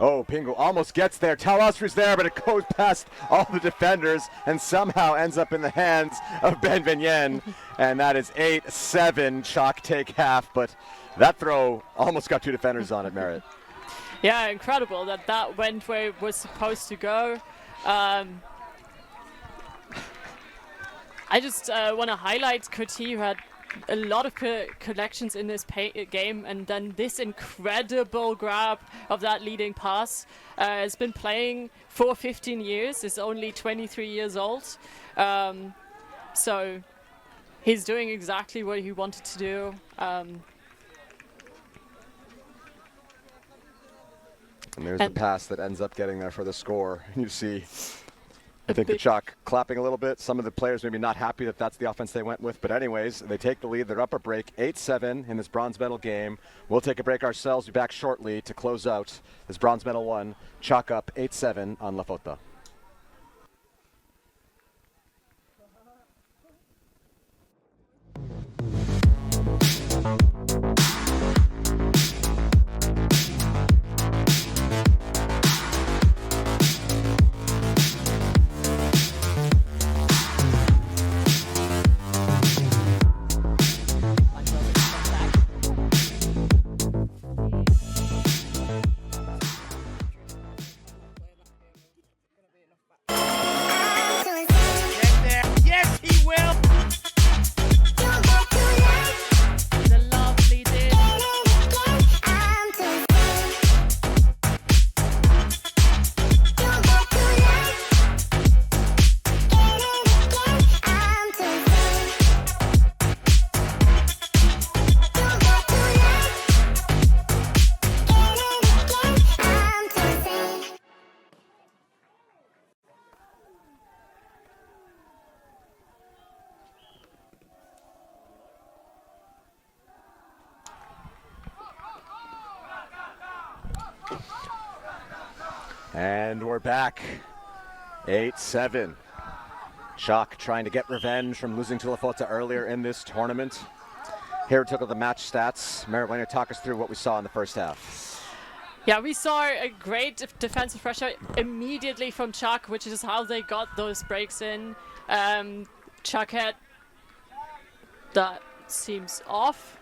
Oh, Pingu almost gets there. Talasri's there, but it goes past all the defenders and somehow ends up in the hands of Benvenien. And that is 8-7. Tchac take half, but that throw almost got 2 defenders on it, Merritt. Yeah, incredible that went where it was supposed to go. I just want to highlight Cortil, who had a lot of collections in this game, and then this incredible grab of that leading pass. Has been playing for 15 years, is only 23 years old. So he's doing exactly what he wanted to do. And there's the pass that ends up getting there for the score. You see, I think the Tchac clapping a little bit. Some of the players maybe not happy that that's the offense they went with. But anyways, they take the lead. They're up a break, 8-7 in this bronze medal game. We'll take a break ourselves. Be back shortly to close out this bronze medal one. Tchac up 8-7 on LaFotta. And we're back. 8-7. Tchac trying to get revenge from losing to LaFotta earlier in this tournament. Here took the match stats. Marilena, talk us through what we saw in the first half. Yeah, we saw a great defensive pressure immediately from Tchac, which is how they got those breaks in. Tchac had... That seems off,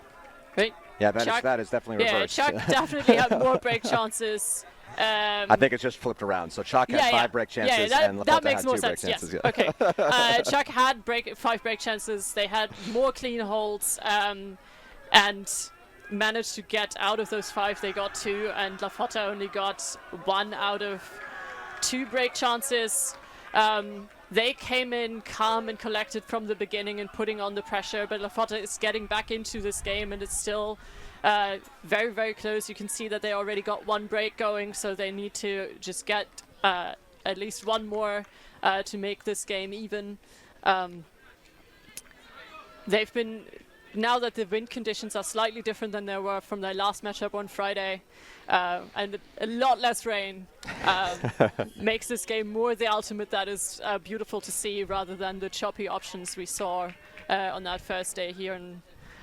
right? Yeah, that is definitely reversed. Yeah, Tchac definitely had more break chances. I think it's just flipped around. So Tchac had 5 break chances and LaFotta had 2 break chances. Yes. Okay. Tchac had 5 break chances. They had more clean holds and managed to get out of those 5. They got 2, and LaFotta only got 1 out of 2 break chances. They came in calm and collected from the beginning and putting on the pressure, but LaFotta is getting back into this game, and it's still very, very close. You can see that they already got 1 break going, so they need to just get at least 1 more to make this game even. They've been... Now that the wind conditions are slightly different than they were from their last matchup on Friday, and a lot less rain, makes this game more the ultimate that is beautiful to see, rather than the choppy options we saw on that first day here in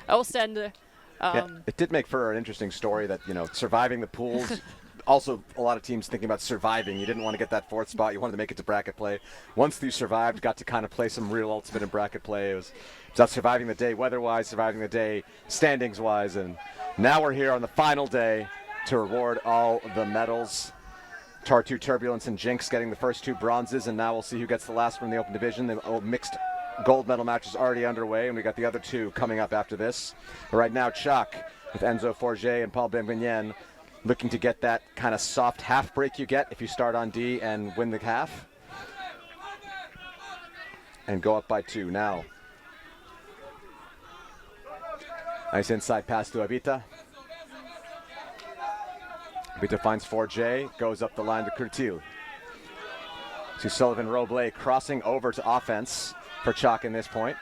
Oostende. Yeah, it did make for an interesting story that, surviving the pools. Also, a lot of teams thinking about surviving. You didn't want to get that 4th spot. You wanted to make it to bracket play. Once you survived, got to kind of play some real ultimate in bracket play. It was about surviving the day weather-wise, surviving the day standings-wise. And now we're here on the final day to reward all the medals. Tartu, Turbulence, and Jinx getting the first 2 bronzes. And now we'll see who gets the last one in the open division. The mixed gold medal match is already underway, and we got the other 2 coming up after this. But right now, Tchac with Enzo Forget and Paul Benvenien looking to get that kind of soft half break you get if you start on D and win the half. And go up by 2 now. Nice inside pass to Abita. Abita finds Forget, goes up the line to Curtil. To Sullivan Roble, crossing over to offense for Tchac in this point.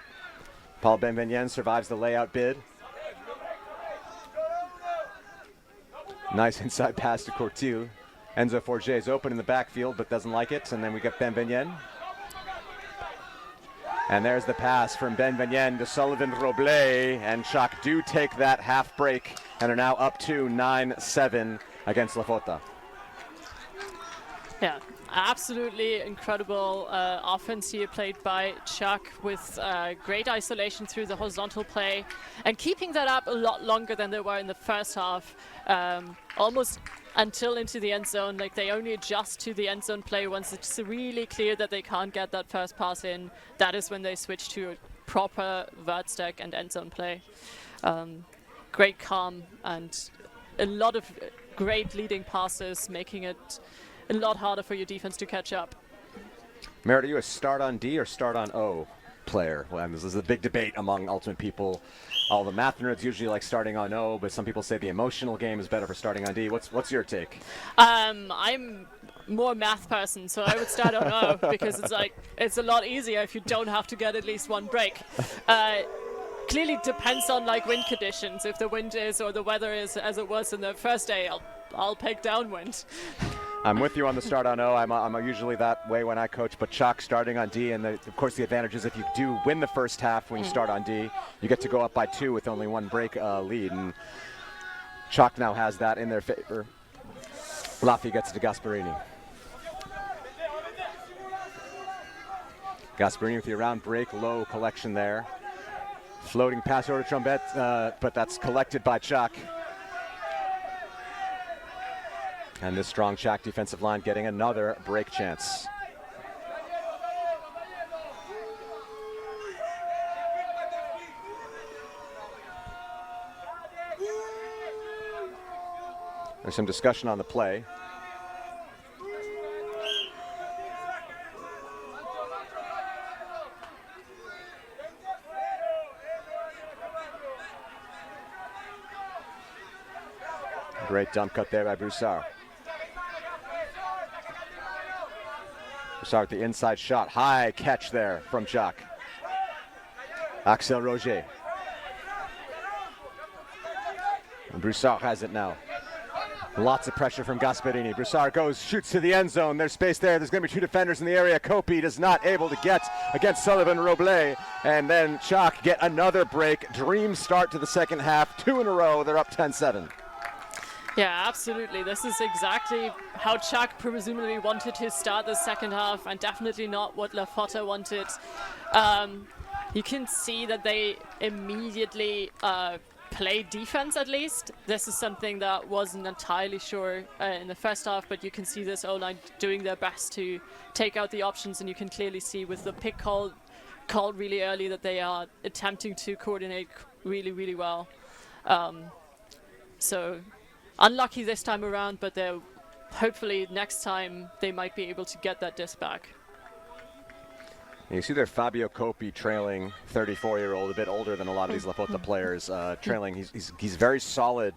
Paul Benvenien survives the layout bid. Nice inside pass to Curtil. Enzo Forget is open in the backfield, but doesn't like it. And then we get Benvenien. And there's the pass from Benvenien to Sullivan Roble. And Tchac do take that half break and are now up to 9-7 against LaFotta. Yeah, absolutely incredible offense here played by Tchac, with great isolation through the horizontal play and keeping that up a lot longer than they were in the first half, almost until into the end zone. Like, they only adjust to the end zone play once it's really clear that they can't get that first pass in. That is when they switch to proper vert stack and end zone play. Great calm and a lot of great leading passes, making it a lot harder for your defense to catch up. Merritt, are you a start on D or start on O player? Well, this is a big debate among Ultimate people. All the math nerds usually like starting on O, but some people say the emotional game is better for starting on D. What's your take? I'm more math person, so I would start on O because it's a lot easier if you don't have to get at least 1 break. Clearly depends on wind conditions. If the wind is or the weather is as it was in the first day, I'll pick downwind. I'm with you on the start on O. I'm usually that way when I coach, but Tchac starting on D, and of course the advantage is if you do win the first half when you start on D, you get to go up by 2 with only 1 break lead, and Tchac now has that in their favor. Laffy gets to Gasparini. Gasparini with the around break, low collection there. Floating pass over to Trombette, but that's collected by Tchac. And this strong Tchac defensive line getting another break chance. There's some discussion on the play. Great dump cut there by Broussard. Broussard with the inside shot. High catch there from Tchac. Axel Roger. And Broussard has it now. Lots of pressure from Gasparini. Broussard goes, shoots to the end zone. There's space there. There's going to be two defenders in the area. Kopi is not able to get against Sullivan Roble. And then Tchac get another break. Dream start to the second half. 2 in a row. They're up 10-7. Yeah, absolutely. This is exactly how Tchac presumably wanted to start the second half, and definitely not what LaFotta wanted. You can see that they immediately play defense, at least. This is something that wasn't entirely sure in the first half, but you can see this O-line doing their best to take out the options, and you can clearly see with the pick called really early that they are attempting to coordinate really, really well. So unlucky this time around, but they're hopefully next time they might be able to get that disc back. You see there Fabio Kopi trailing, 34-year-old, a bit older than a lot of these LaFotta players, trailing. He's very solid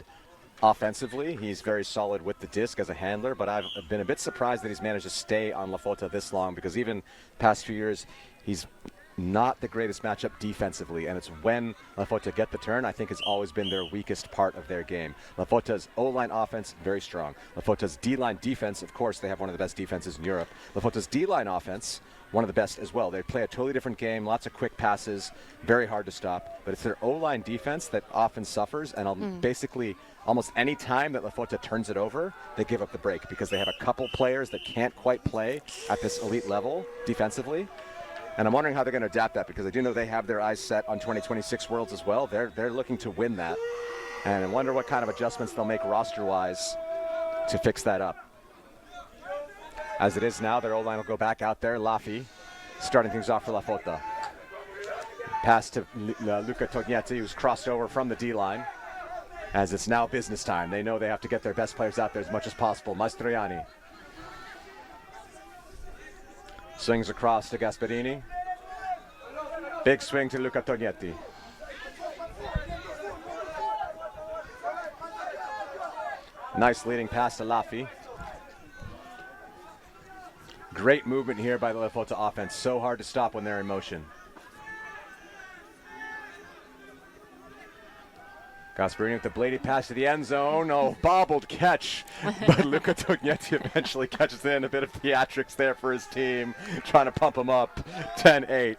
offensively. He's very solid with the disc as a handler, but I've been a bit surprised that he's managed to stay on LaFotta this long, because even past few years, he's not the greatest matchup defensively, and it's when LaFotta get the turn, I think has always been their weakest part of their game. LaFotta's O-line offense, very strong. LaFotta's D-line defense, of course, they have one of the best defenses in Europe. LaFotta's D-line offense, one of the best as well. They play a totally different game, lots of quick passes, very hard to stop, but it's their O-line defense that often suffers, and basically almost any time that LaFotta turns it over, they give up the break, because they have a couple players that can't quite play at this elite level defensively. And I'm wondering how they're going to adapt that, because I do know they have their eyes set on 2026 Worlds as well. They're looking to win that. And I wonder what kind of adjustments they'll make roster-wise to fix that up. As it is now, their O-line will go back out there. Lafi starting things off for LaFotta. Pass to Luca Tognetti, who's crossed over from the D-line. As it's now business time. They know they have to get their best players out there as much as possible. Mastroianni swings across to Gasparini. Big swing to Luca Tognetti. Nice leading pass to Lafi. Great movement here by the LaFotta offense. So hard to stop when they're in motion. Gasparini with the bladed pass to the end zone. Oh, bobbled catch. But Luca Tognetti eventually catches in. A bit of theatrics there for his team, trying to pump him up. 10-8.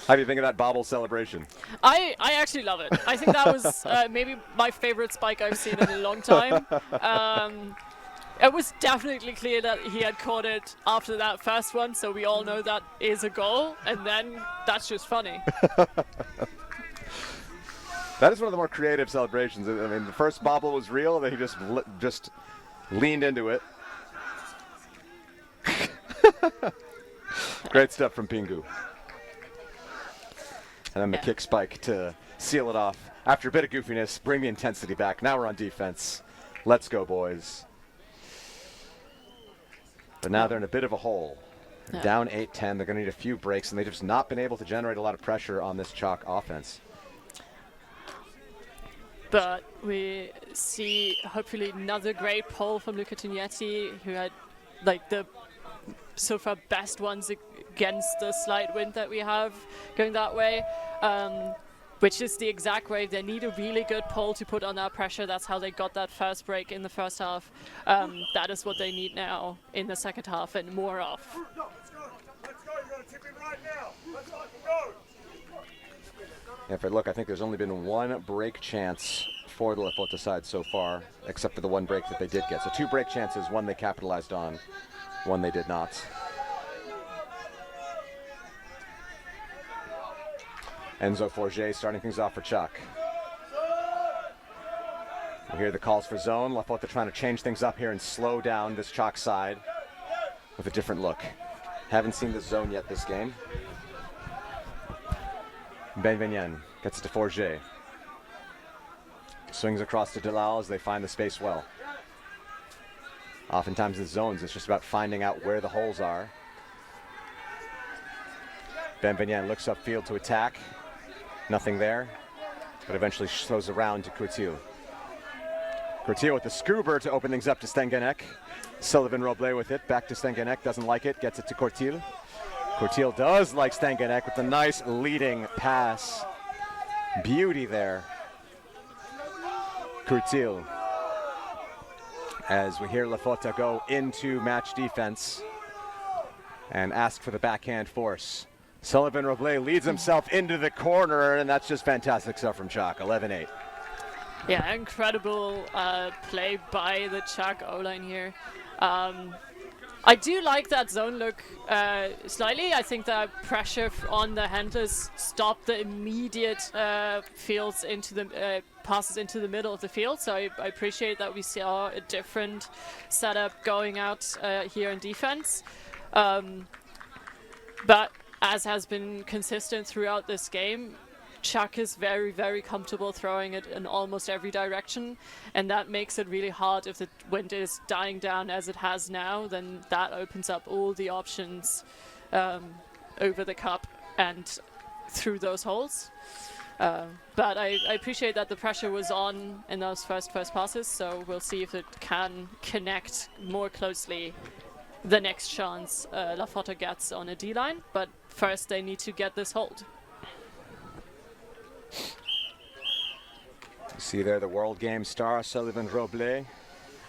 How do you think of that bobble celebration? I actually love it. I think that was maybe my favorite spike I've seen in a long time. It was definitely clear that he had caught it after that first one, so we all know that is a goal, and then that's just funny. That is one of the more creative celebrations. I mean, the first bobble was real, then he just leaned into it. Great stuff from Pingu. And then the kick spike to seal it off. After a bit of goofiness, bring the intensity back. Now we're on defense. Let's go, boys. But now they're in a bit of a hole. They're down 8-10. They're going to need a few breaks, and they've just not been able to generate a lot of pressure on this Tchac offense. But we see hopefully another great pull from Luca Tognetti, who had like the so far best ones against the slight wind that we have going that way, which is the exact way they need. A really good pull to put on that pressure. That's how they got that first break in the first half. That is what they need now in the second half, and more of. If I look, I think there's only been one break chance for the LaFotta side so far, except for the one break that they did get. So 2 break chances, one they capitalized on, one they did not. Enzo Forget starting things off for Tchac. We hear the calls for zone. LaFotta trying to change things up here and slow down this Tchac side with a different look. Haven't seen this zone yet this game. Benvenien gets it to Forget. Swings across to Delal as they find the space well. Oftentimes in zones, it's just about finding out where the holes are. Benvenien looks upfield to attack. Nothing there, but eventually throws around to Courtil. Courtil with the scuba to open things up to Stengenek. Sullivan Roble with it, back to Stengenek, doesn't like it, gets it to Courtil. Courtil does like Stengenek with a nice leading pass. Beauty there. Courtil. As we hear LaFotta go into match defense and ask for the backhand force. Sullivan Roble leads himself into the corner, and that's just fantastic stuff from Tchac, 11-8. Yeah, incredible play by the Tchac O-line here. I do like that zone look slightly. I think that pressure on the handlers stopped the immediate fields into the passes into the middle of the field. So I appreciate that we saw a different setup going out here in defense. But as has been consistent throughout this game, Tchac is very, very comfortable throwing it in almost every direction, and that makes it really hard. If the wind is dying down as it has now, then that opens up all the options over the cup and through those holes. But I appreciate that the pressure was on in those first passes, so we'll see if it can connect more closely the next chance LaFotta gets on a D-line. But first they need to get this hold. See there the World Games star, Sullivan Roble. I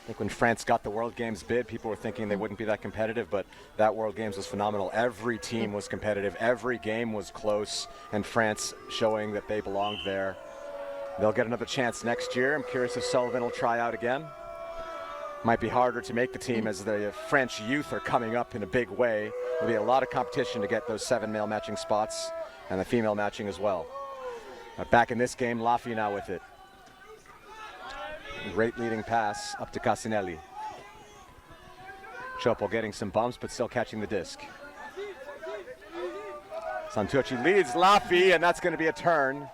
think when France got the World Games bid, people were thinking they wouldn't be that competitive, but that World Games was phenomenal. Every team was competitive. Every game was close, and France showing that they belonged there. They'll get another chance next year. I'm curious if Sullivan will try out again. Might be harder to make the team as the French youth are coming up in a big way. There'll be a lot of competition to get those 7 male matching spots and the female matching as well. Back in this game, Laffy now with it. Great leading pass up to Casinelli. Chopel getting some bumps, but still catching the disc. Santucci leads Laffy, and that's going to be a turn.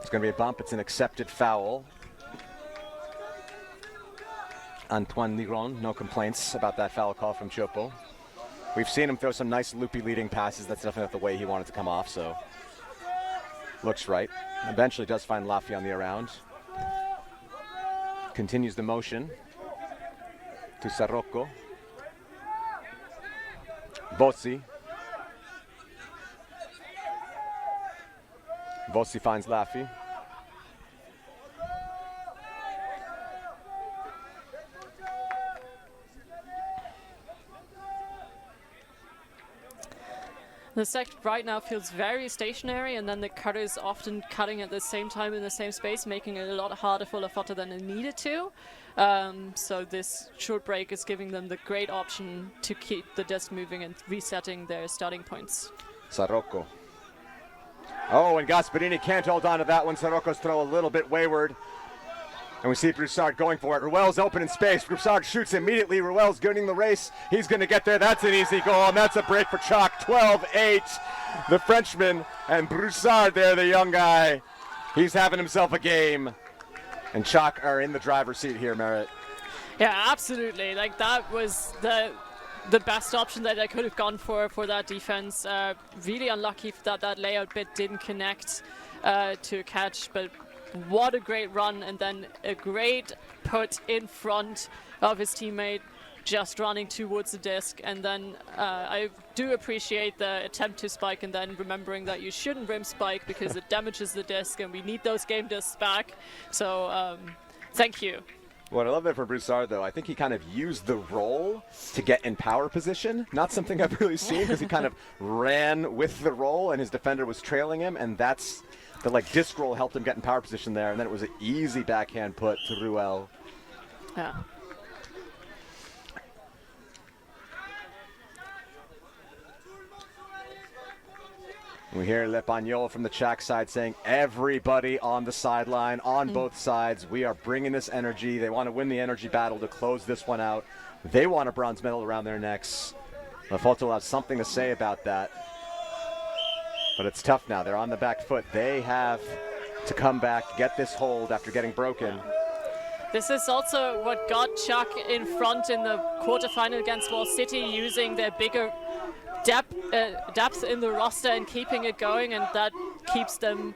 It's going to be a bump. It's an accepted foul. Antoine Liron, no complaints about that foul call from Chopel. We've seen him throw some nice loopy leading passes. That's definitely not the way he wanted to come off, so looks right. Eventually does find Laffy on the around. Continues the motion to Sarrocco. Bossi. Bossi finds Laffy. The Sept right now feels very stationary, and then the cutter is often cutting at the same time in the same space, making it a lot harder for LaFotta than it needed to. So this short break is giving them the great option to keep the disc moving and resetting their starting points. Sarrocco. Oh, and Gasparini can't hold on to that one. Sarrocco's throw a little bit wayward. And we see Broussard going for it. Ruel's open in space. Broussard shoots immediately. Ruel's getting the race. He's going to get there. That's an easy goal, and that's a break for Tchac. 12-8. The Frenchman and Broussard there, the young guy. He's having himself a game. And Tchac are in the driver's seat here, Merritt. Yeah, absolutely. Like, that was the best option that I could have gone for that defense. Really unlucky that layout bit didn't connect to a catch, but what a great run, and then a great put in front of his teammate, just running towards the disc. And then I do appreciate the attempt to spike, and then remembering that you shouldn't rim spike because it damages the disc, and we need those game discs back. So thank you. What I love there for Broussard, though, I think he kind of used the roll to get in power position. Not something I've really seen, because he kind of ran with the roll, and his defender was trailing him, and that's the disc roll helped him get in power position there, and then it was an easy backhand put to Ruel. Yeah. We hear Le Pagnol from the Tchac side saying, everybody on the sideline, on both sides, we are bringing this energy. They want to win the energy battle to close this one out. They want a bronze medal around their necks. LaFotta will have something to say about that. But it's tough now. They're on the back foot. They have to come back, get this hold after getting broken. This is also what got Tchac in front in the quarterfinal against Wall City, using their bigger depth in the roster and keeping it going, and that keeps them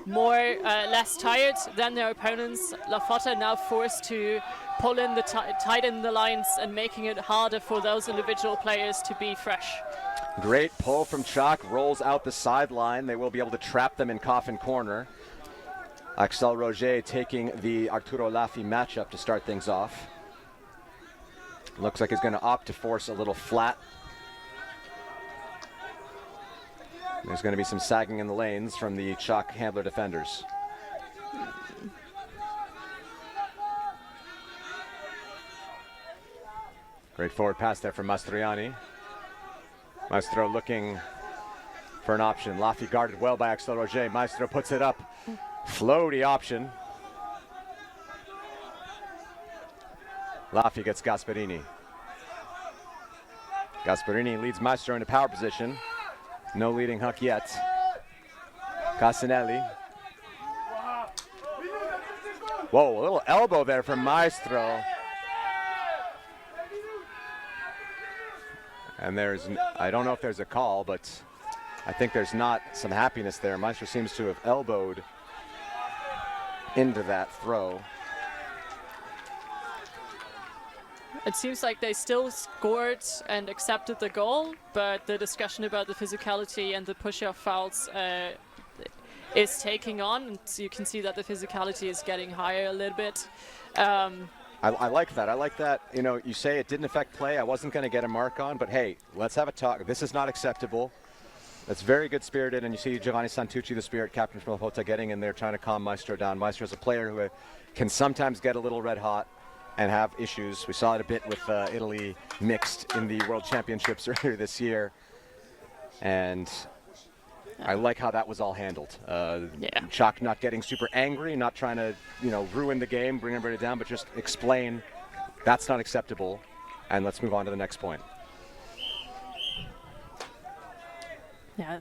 less tired than their opponents. LaFotta now forced to pull in tighten the lines and making it harder for those individual players to be fresh. Great pull from Tchac, rolls out the sideline. They will be able to trap them in coffin corner. Axel Roger taking the Arturo Laffi matchup to start things off. Looks like he's going to opt to force a little flat. There's going to be some sagging in the lanes from the Tchac handler defenders. Great forward pass there from Mastroianni. Maestro looking for an option. Laffi guarded well by Axel Roger. Maestro puts it up. Floaty option. Laffi gets Gasparini. Gasparini leads Maestro into power position. No leading hook yet. Casanelli. Whoa, a little elbow there from Maestro. And I don't know if there's a call, but I think there's not some happiness there. Maestro seems to have elbowed into that throw. It seems like they still scored and accepted the goal, but the discussion about the physicality and the push-off fouls is taking on, and so you can see that the physicality is getting higher a little bit. I like that. I like that. You know, you say it didn't affect play. I wasn't going to get a mark on, but hey, let's have a talk. This is not acceptable. That's very good spirited, and you see Giovanni Santucci, the spirit captain from LaFotta, getting in there trying to calm Maestro down. Maestro's a player who can sometimes get a little red hot and have issues. We saw it a bit with Italy mixed in the World Championships earlier this year. And I like how that was all handled. Tchac not getting super angry, not trying to, ruin the game, bring everybody down, but just explain that's not acceptable, and let's move on to the next point. Yeah.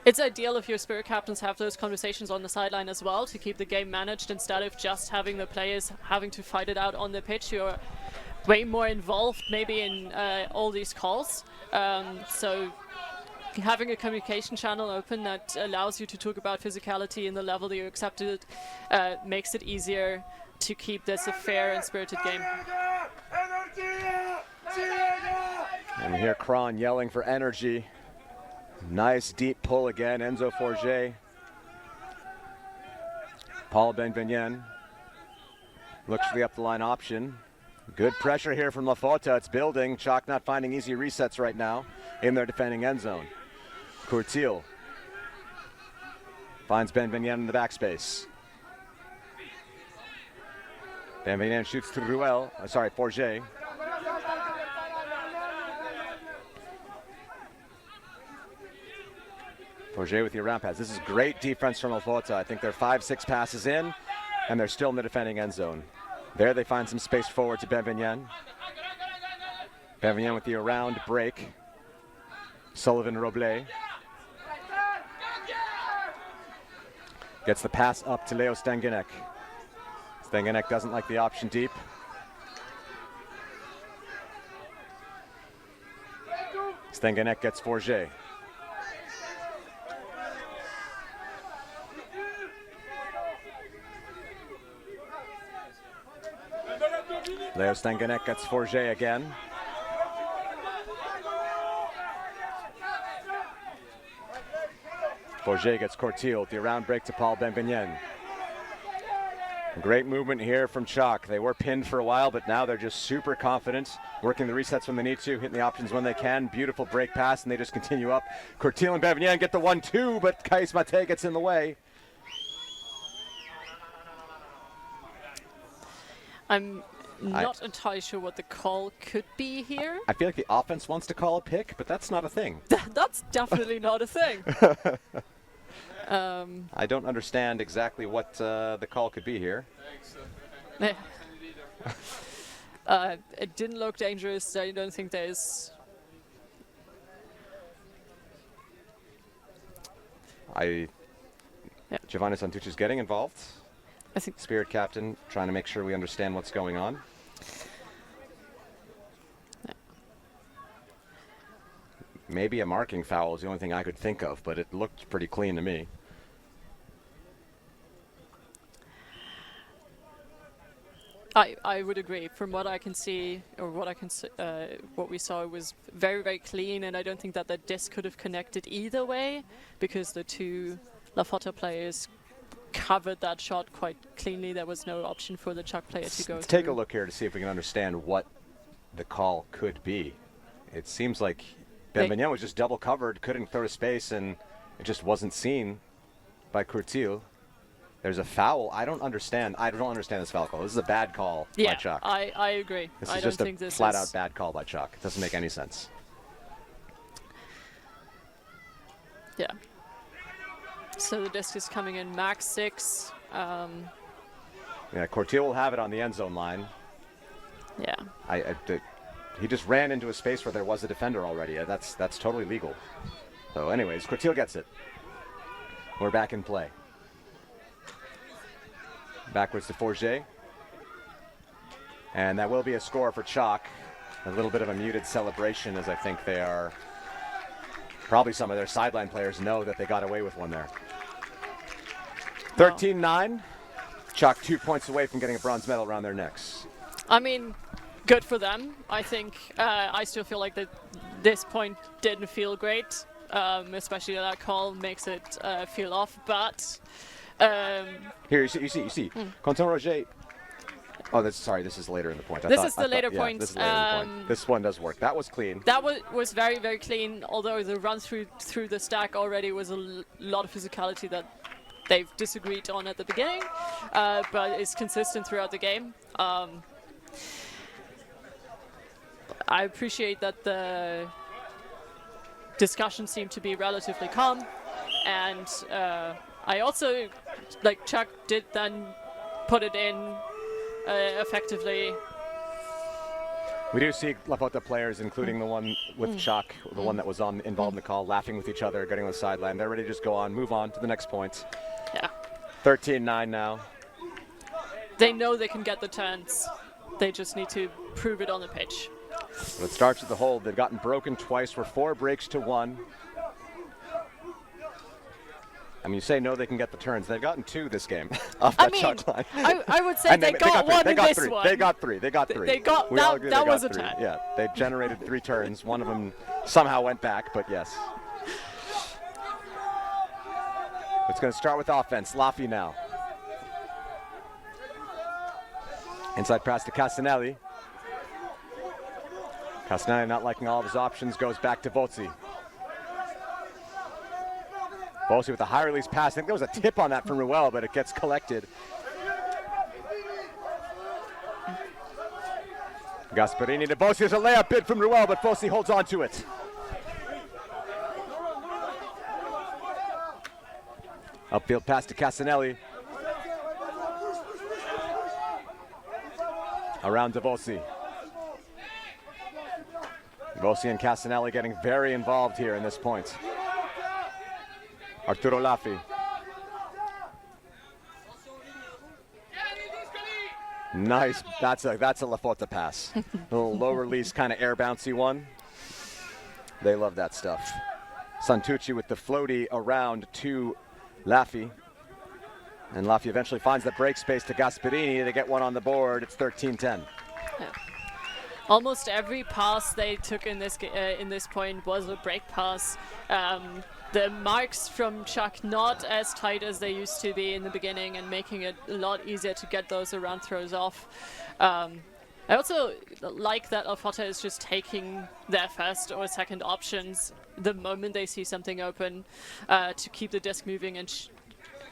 It's ideal if your spirit captains have those conversations on the sideline as well to keep the game managed instead of just having the players having to fight it out on the pitch. You're way more involved maybe in all these calls. So having a communication channel open that allows you to talk about physicality and the level that you accepted makes it easier to keep this a fair and spirited game. And we hear Kron yelling for energy. Nice deep pull again, Enzo Forget. Paul Benvenien looks for the up the line option. Good pressure here from LaFotta. It's building. Tchac not finding easy resets right now in their defending end zone. Courtil finds Benvenien in the backspace. Benvenien shoots to Forget. Forget with the around pass. This is great defense from LaFotta. I think they're 5-6 passes in, and they're still in the defending end zone. There they find some space forward to Benvenien. Benvenien with the around break. Sullivan Roble. Gets the pass up to Leo Stangenek. Stangenek doesn't like the option deep. Stangenek gets Forget. Leo Stangenek gets Forget again. Forget gets Courtil with the around break to Paul Benvenien. Great movement here from Tchac. They were pinned for a while, but now they're just super confident, working the resets when they need to, hitting the options when they can. Beautiful break pass, and they just continue up. Courtil and Benvenien get the 1-2, but Kais Mate gets in the way. I'm not entirely sure what the call could be here. I feel like the offense wants to call a pick, but that's not a thing. That's definitely not a thing. I don't understand exactly what the call could be here. It didn't look dangerous. I don't think there's... Giovanni Santucci is getting involved. I think Spirit captain trying to make sure we understand what's going on. Maybe a marking foul is the only thing I could think of, but it looked pretty clean to me. I would agree. From what I can see, or what we saw was very, very clean, and I don't think that the disc could have connected either way, because the two LaFotta players covered that shot quite cleanly. There was no option for the Tchac player to go Let's through. take a look here to see if we can understand what the call could be. It seems like Benbignon was just double covered, couldn't throw to space, and it just wasn't seen by Courtil. There's a foul. I don't understand this foul call. This is a bad call by Tchac. I agree. This I is don't just think a this flat-out is bad call by Tchac. It doesn't make any sense. Yeah. So the disc is coming in max 6. Yeah, Courtil will have it on the end zone line. Yeah. He just ran into a space where there was a defender already. That's totally legal. So anyways, Courtil gets it. We're back in play. Backwards to Forget. And that will be a score for Tchac. A little bit of a muted celebration, as I think they are. Probably some of their sideline players know that they got away with one there. 13-9. Tchac 2 points away from getting a bronze medal around their necks. I mean, good for them. I think I still feel like that this point didn't feel great, especially that call makes it feel off. But here you see. Quentin Roger. Oh, this is later in the point. This is the later point. This is later in the point. This one does work. That was clean. That was very, very clean. Although the run through the stack already was a lot of physicality that they've disagreed on at the beginning, but it's consistent throughout the game. I appreciate that the discussion seemed to be relatively calm, and I also, like, Tchac did then put it in effectively. We do see LaFotta players, including the one with Tchac, the one that was involved in the call, laughing with each other, getting on the sideline. They're ready to just go on, move on to the next point. Yeah. 13-9 now. They know they can get the turns. They just need to prove it on the pitch. But it starts with the hold. They've gotten broken twice. We're 4 breaks to 1. I mean, you say no, they can get the turns. They've gotten 2 this game off that shot line. I would say they got 1 in this one. They got 3. They got 3. That was a turn. Yeah, they generated 3 turns. One of them somehow went back, but yes. It's going to start with offense. Laffy now. Inside pass to Castanelli. Castanelli not liking all of his options, goes back to Vozzi. Vozzi with a high release pass. I think there was a tip on that from Ruel, but it gets collected. Gasparini to Vozzi. There's a layup bid from Ruel, but Vozzi holds on to it. Upfield pass to Castanelli. Around to Vozzi. Vozzi and Castanelli getting very involved here in this point. Arturo Laffy. Nice. That's a LaFotta pass. A little low release, kind of air bouncy one. They love that stuff. Santucci with the floaty around to Laffy. And Laffy eventually finds the break space to Gasparini. They get one on the board. It's 13-10. Yeah. Almost every pass they took in this point was a break pass. The marks from Tchac not as tight as they used to be in the beginning, and making it a lot easier to get those around throws off. I also like that LaFotta is just taking their first or second options the moment they see something open, to keep the disc moving and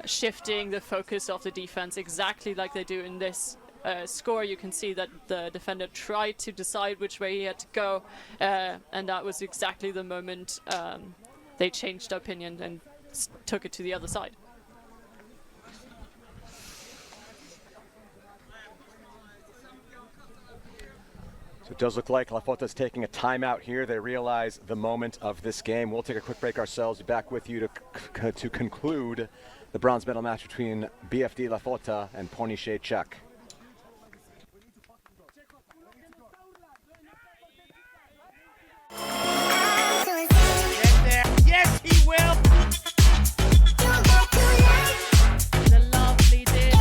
shifting the focus of the defense exactly like they do in this score. You can see that the defender tried to decide which way he had to go, and that was exactly the moment they changed opinion and took it to the other side. So it does look like LaFotta's taking a timeout here. They realize the moment of this game. We'll take a quick break ourselves. Be back with you to conclude the bronze medal match between BFD LaFotta and Pornichet Tchac. Yes, he will. The lovely did.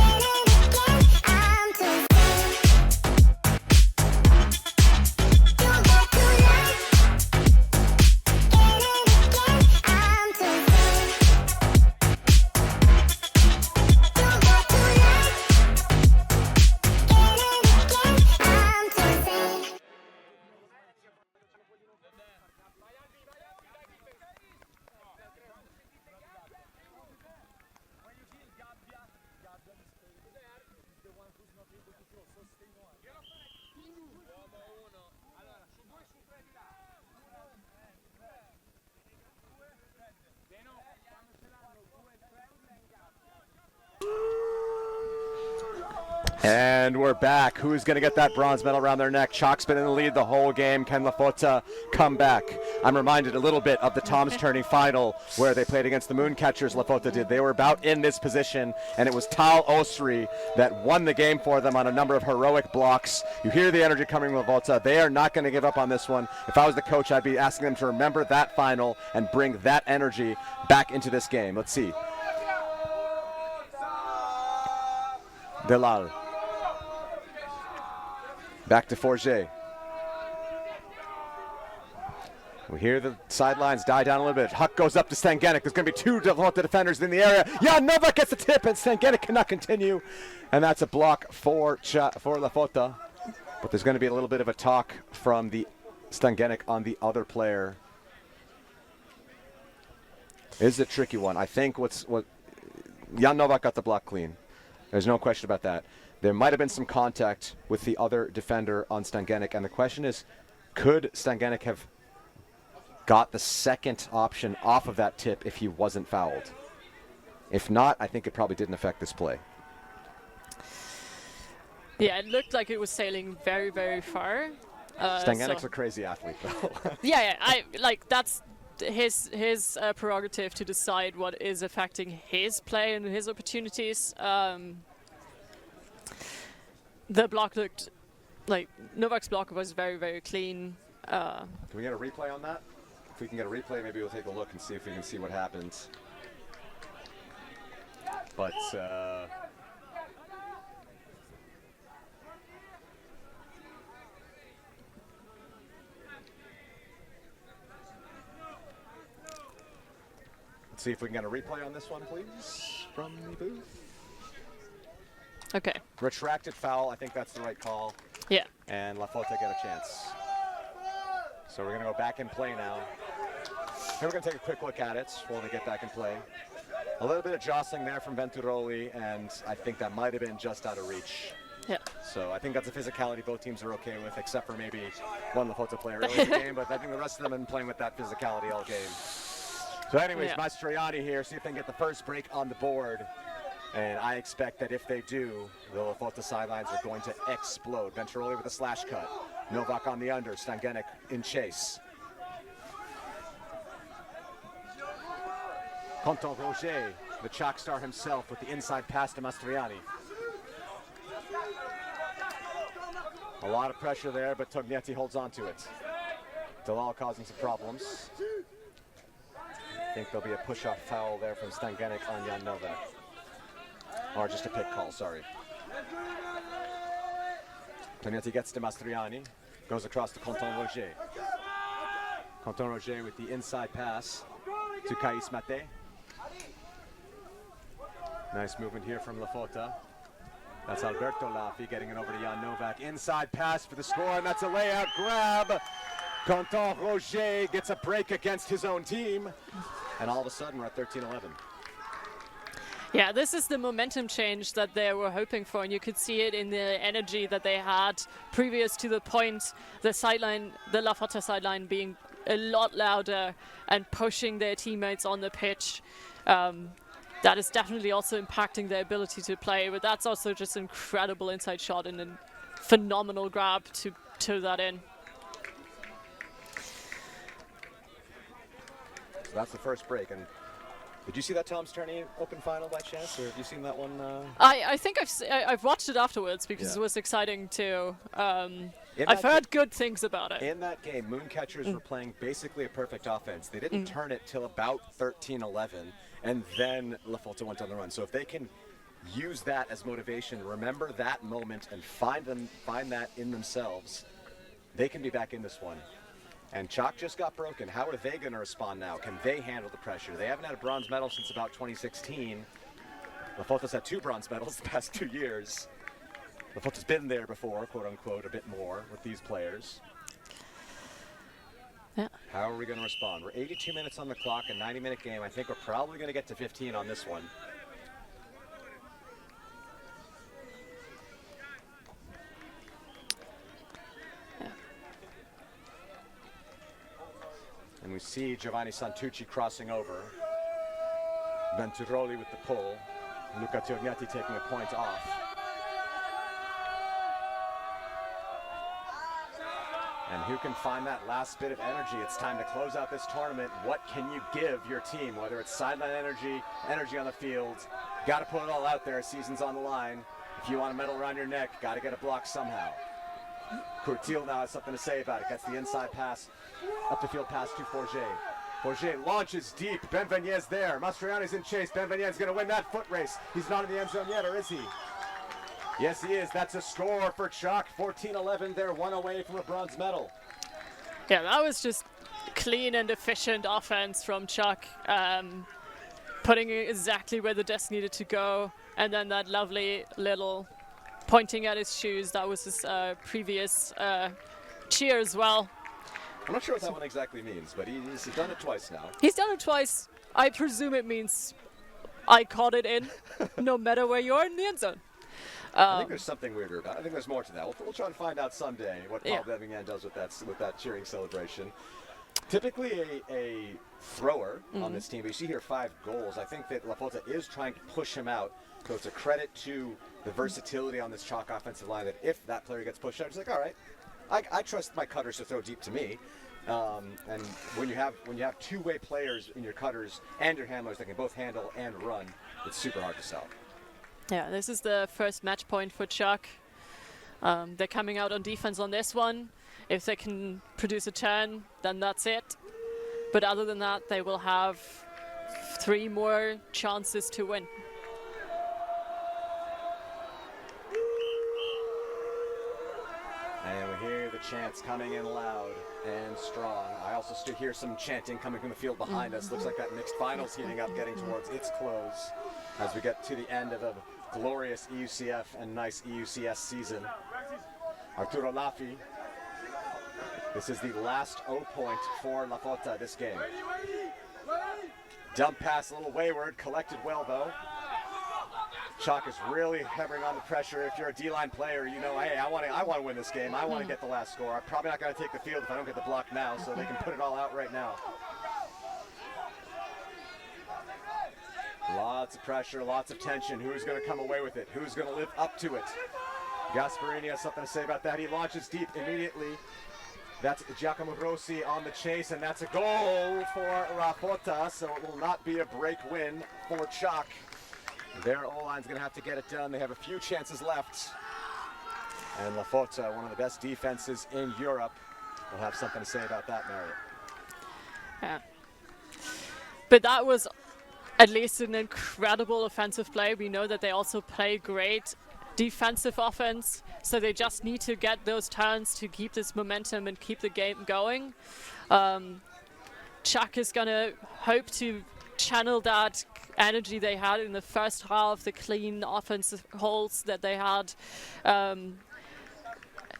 And we're back. Who's going to get that bronze medal around their neck? Tchac's been in the lead the whole game. Can LaFotta come back? I'm reminded a little bit of the Tom's Tourney final where they played against the Mooncatchers. LaFotta did. They were about in this position, and it was Tal Osri that won the game for them on a number of heroic blocks. You hear the energy coming from LaFotta. They are not going to give up on this one. If I was the coach, I'd be asking them to remember that final and bring that energy back into this game. Let's see. Delal. Back to Forget. We hear the sidelines die down a little bit. Huck goes up to Stangenik. There's going to be two LaFotta defenders in the area. Jan Novak gets the tip, and Stangenik cannot continue. And that's a block for LaFotta. But there's going to be a little bit of a talk from the Stangenik on the other player. This is a tricky one. I think Jan Novak got the block clean. There's no question about that. There might have been some contact with the other defender on Stangenik, and the question is, could Stangenik have got the second option off of that tip if he wasn't fouled? If not, I think it probably didn't affect this play. Yeah, it looked like it was sailing very, very far. Stangenik's a crazy athlete, though. Yeah, that's his prerogative to decide what is affecting his play and his opportunities. The block looked like Novak's block was very, very clean. Can we get a replay on that? If we can get a replay, maybe we'll take a look and see if we can see what happens. But let's see if we can get a replay on this one, please, from the booth. Okay. Retracted foul. I think that's the right call. Yeah. And LaFotta get a chance. So we're going to go back in play now. Here we're going to take a quick look at it while they get back in play. A little bit of jostling there from Venturoli, and I think that might have been just out of reach. Yeah. So I think that's a physicality both teams are okay with, except for maybe one LaFotta player early in the game, but I think the rest of them have been playing with that physicality all game. So anyways, Yeah. Mastroianni here, see if they can get the first break on the board. And I expect that if they do, the LaFotta sidelines are going to explode. Venturoli with a slash cut. Novak on the under. Stangenik in chase. Quentin Roger, the Tchac star himself, with the inside pass to Mastroianni. A lot of pressure there, but Tognetti holds on to it. Delal causing some problems. I think there'll be a push-off foul there from Stangenik on Jan Novak. Or just a pick call, sorry. Tognetti gets to Mastroianni, goes across to Quentin Roger. Quentin Roger with the inside pass to Kais Mate. Nice movement here from LaFotta. That's Alberto Laffi getting it over to Jan Novak. Inside pass for the score, and that's a layout grab. Quentin Roger gets a break against his own team. And all of a sudden, we're at 13-11. Yeah, this is the momentum change that they were hoping for, and you could see it in the energy that they had previous to the point, the LaFotta sideline being a lot louder and pushing their teammates on the pitch. That is definitely also impacting their ability to play, but that's also just an incredible inside shot and a phenomenal grab to toe that in. So that's the first break. And did you see that Tom's Tourney Open final by chance, or have you seen that one? I think I've watched it afterwards because it was exciting too. I've heard good things about it. In that game, Mooncatchers were playing basically a perfect offense. They didn't turn it till about 13-11, and then LaFotta went on the run. So if they can use that as motivation, remember that moment, and find that in themselves, they can be back in this one. And Tchac just got broken. How are they going to respond now? Can they handle the pressure? They haven't had a bronze medal since about 2016. LaFotta's had 2 bronze medals the past 2 years. LaFotta's been there before, quote unquote, a bit more with these players. Yeah. How are we going to respond? We're 82 minutes on the clock, a 90-minute game. I think we're probably going to get to 15 on this one. And we see Giovanni Santucci crossing over. Venturoli with the pull. Luca Tognetti taking a point off. And who can find that last bit of energy? It's time to close out this tournament. What can you give your team? Whether it's sideline energy on the field, got to put it all out there. Season's on the line. If you want a medal around your neck, got to get a block somehow. Courtil now has something to say about it. Gets the inside pass, up the field pass to Forget. Forget launches deep. Benvenier's there. Mastroianni's in chase. Benvenier's going to win that foot race. He's not in the end zone yet, or is he? Yes, he is. That's a score for Tchac. 14-11. They're one away from a bronze medal. Yeah, that was just clean and efficient offense from Tchac, putting it exactly where the disc needed to go, and then that lovely little pointing at his shoes. That was his previous cheer as well. I'm not sure what that one exactly means, but he's done it twice now. He's done it twice. I presume it means I caught it in, no matter where you are in the end zone. I think there's something weirder about it. I think there's more to that. We'll try to find out someday what Paul Benvignan does with that cheering celebration. Typically a thrower on this team, but you see here 5 goals. I think that LaFotta is trying to push him out, so it's a credit to the versatility on this Tchac offensive line that if that player gets pushed out, it's like, all right, I trust my cutters to throw deep to me. And when you have two-way players in your cutters and your handlers that can both handle and run, it's super hard to stop. Yeah, this is the first match point for Tchac. They're coming out on defense on this one. If they can produce a turn, then that's it. But other than that, they will have 3 more chances to win. And we hear the chants coming in loud and strong. I also still hear some chanting coming from the field behind us. Looks like that mixed finals heating up, getting towards its close as we get to the end of a glorious EUCF and nice EUCS season. Arturo Laffi. This is the last O point for LaFotta this game. Dump pass, a little wayward, collected well though. Tchac is really hammering on the pressure. If you're a D-line player, you know, hey, I want to win this game. I want to get the last score. I'm probably not going to take the field if I don't get the block now, so they can put it all out right now. Lots of pressure, lots of tension. Who's going to come away with it? Who's going to live up to it? Gasparini has something to say about that. He launches deep immediately. That's Giacomo Rossi on the chase, and that's a goal for LaFotta, so it will not be a break win for Tchac. Their O-line's going to have to get it done. They have a few chances left. And LaFotta, one of the best defenses in Europe, will have something to say about that, Marriott. Yeah. But that was at least an incredible offensive play. We know that they also play great defensive offense, so they just need to get those turns to keep this momentum and keep the game going. Tchac is going to hope to channel that energy they had in the first half, the clean offensive holes that they had, and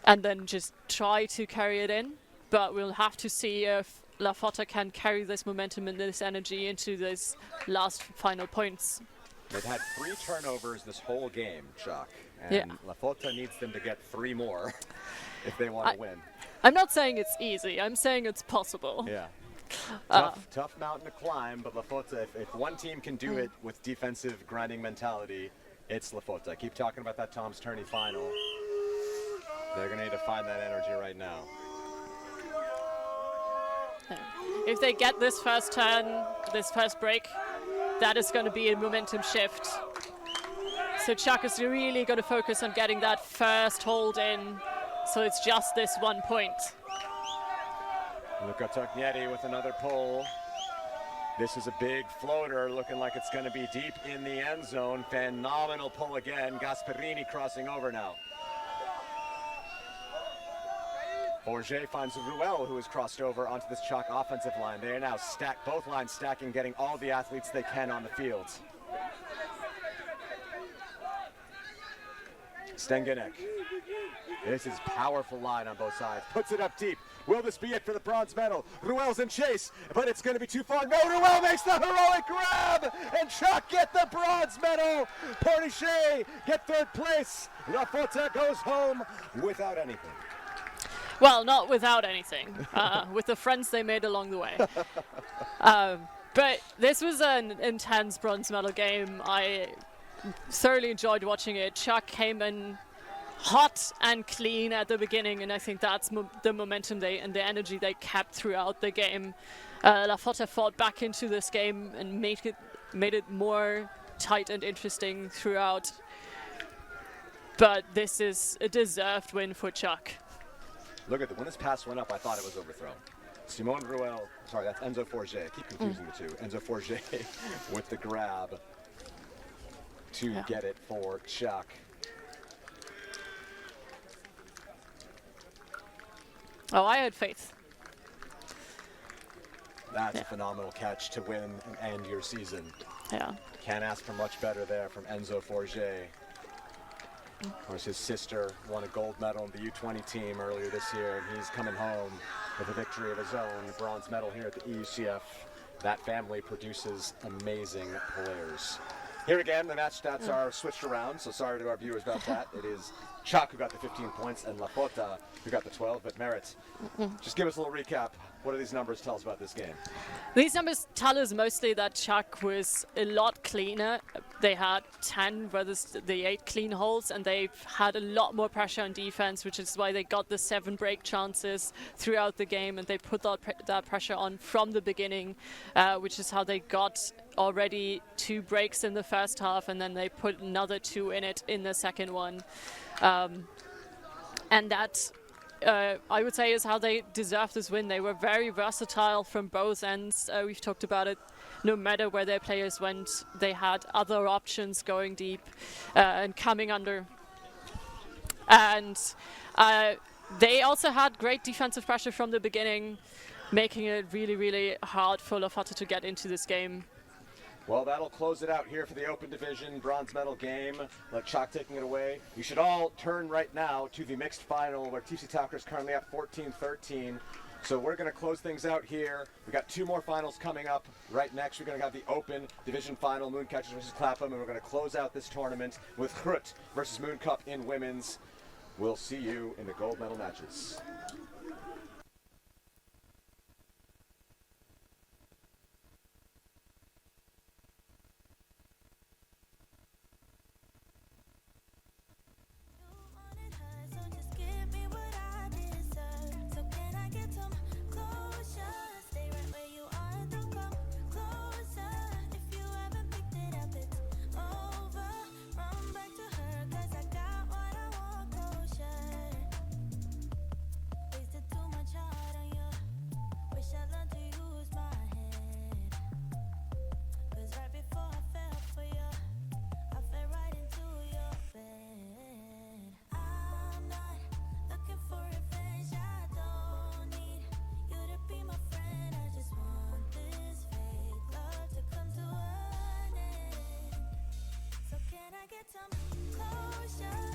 then just try to carry it in. But we'll have to see if LaFotta can carry this momentum and this energy into these last final points. They've had 3 turnovers this whole game, Tchac, and LaFotta needs them to get 3 more if they want to win. I'm not saying it's easy. I'm saying it's possible. Yeah. Tough mountain to climb, but LaFotta, if one team can do it with defensive grinding mentality, it's LaFotta. I keep talking about that Tom's Tourney final. They're going to need to find that energy right now. If they get this first turn, this first break, that is going to be a momentum shift. So Tchac is really going to focus on getting that first hold in, so it's just this 1 point. Luca Tognetti with another pull. This is a big floater, looking like it's going to be deep in the end zone. Phenomenal pull again. Gasparini crossing over now. Forget finds Ruel, who has crossed over onto this Tchac offensive line. They are now stacked, both lines stacking, getting all the athletes they can on the field. Stengenek. This is powerful line on both sides. Puts it up deep. Will this be it for the bronze medal? Ruel's in chase, but it's going to be too far. No, Ruel makes the heroic grab, and Tchac get the bronze medal. Pornichet get 3rd place. LaFotta goes home without anything. Well, not without anything, with the friends they made along the way. But this was an intense bronze medal game. I thoroughly enjoyed watching it. Tchac came in hot and clean at the beginning, and I think that's the momentum and the energy they kept throughout the game. LaFotta fought back into this game and made it more tight and interesting throughout. But this is a deserved win for Tchac. Look at when this pass went up, I thought it was overthrown. Simone Ruel, sorry, that's Enzo Forget. I keep confusing the two. Enzo Forget with the grab to get it for Tchac. Oh, I had faith. That's a phenomenal catch to win and end your season. Yeah. Can't ask for much better there from Enzo Forget. Of course, his sister won a gold medal in the U20 team earlier this year, and he's coming home with a victory of his own, a bronze medal here at the EUCF. That family produces amazing players. Here again, the match stats are switched around, so sorry to our viewers about that. It is Tchac who got the 15 points and LaFotta who got the 12, but Merit, just give us a little recap. What do these numbers tell us about this game? These numbers tell us mostly that Tchac was a lot cleaner. They had 10 versus the 8 clean holes, and they had a lot more pressure on defense, which is why they got the 7 break chances throughout the game, and they put that pressure on from the beginning, which is how they got already 2 breaks in the first half, and then they put another 2 in it in the second one. And that, I would say, is how they deserve this win. They were very versatile from both ends. We've talked about it. No matter where their players went, they had other options going deep and coming under. And they also had great defensive pressure from the beginning, making it really, really hard for LaFotta to get into this game. Well, that'll close it out here for the Open Division bronze medal game. Tchac taking it away. You should all turn right now to the mixed final where TC Tucker is currently at 14-13. So we're going to close things out here. We've got 2 more finals coming up. Right next, we're going to have the Open Division final, Mooncatchers versus Clapham, and we're going to close out this tournament with Groot versus Moon Cup in women's. We'll see you in the gold medal matches. Some closure.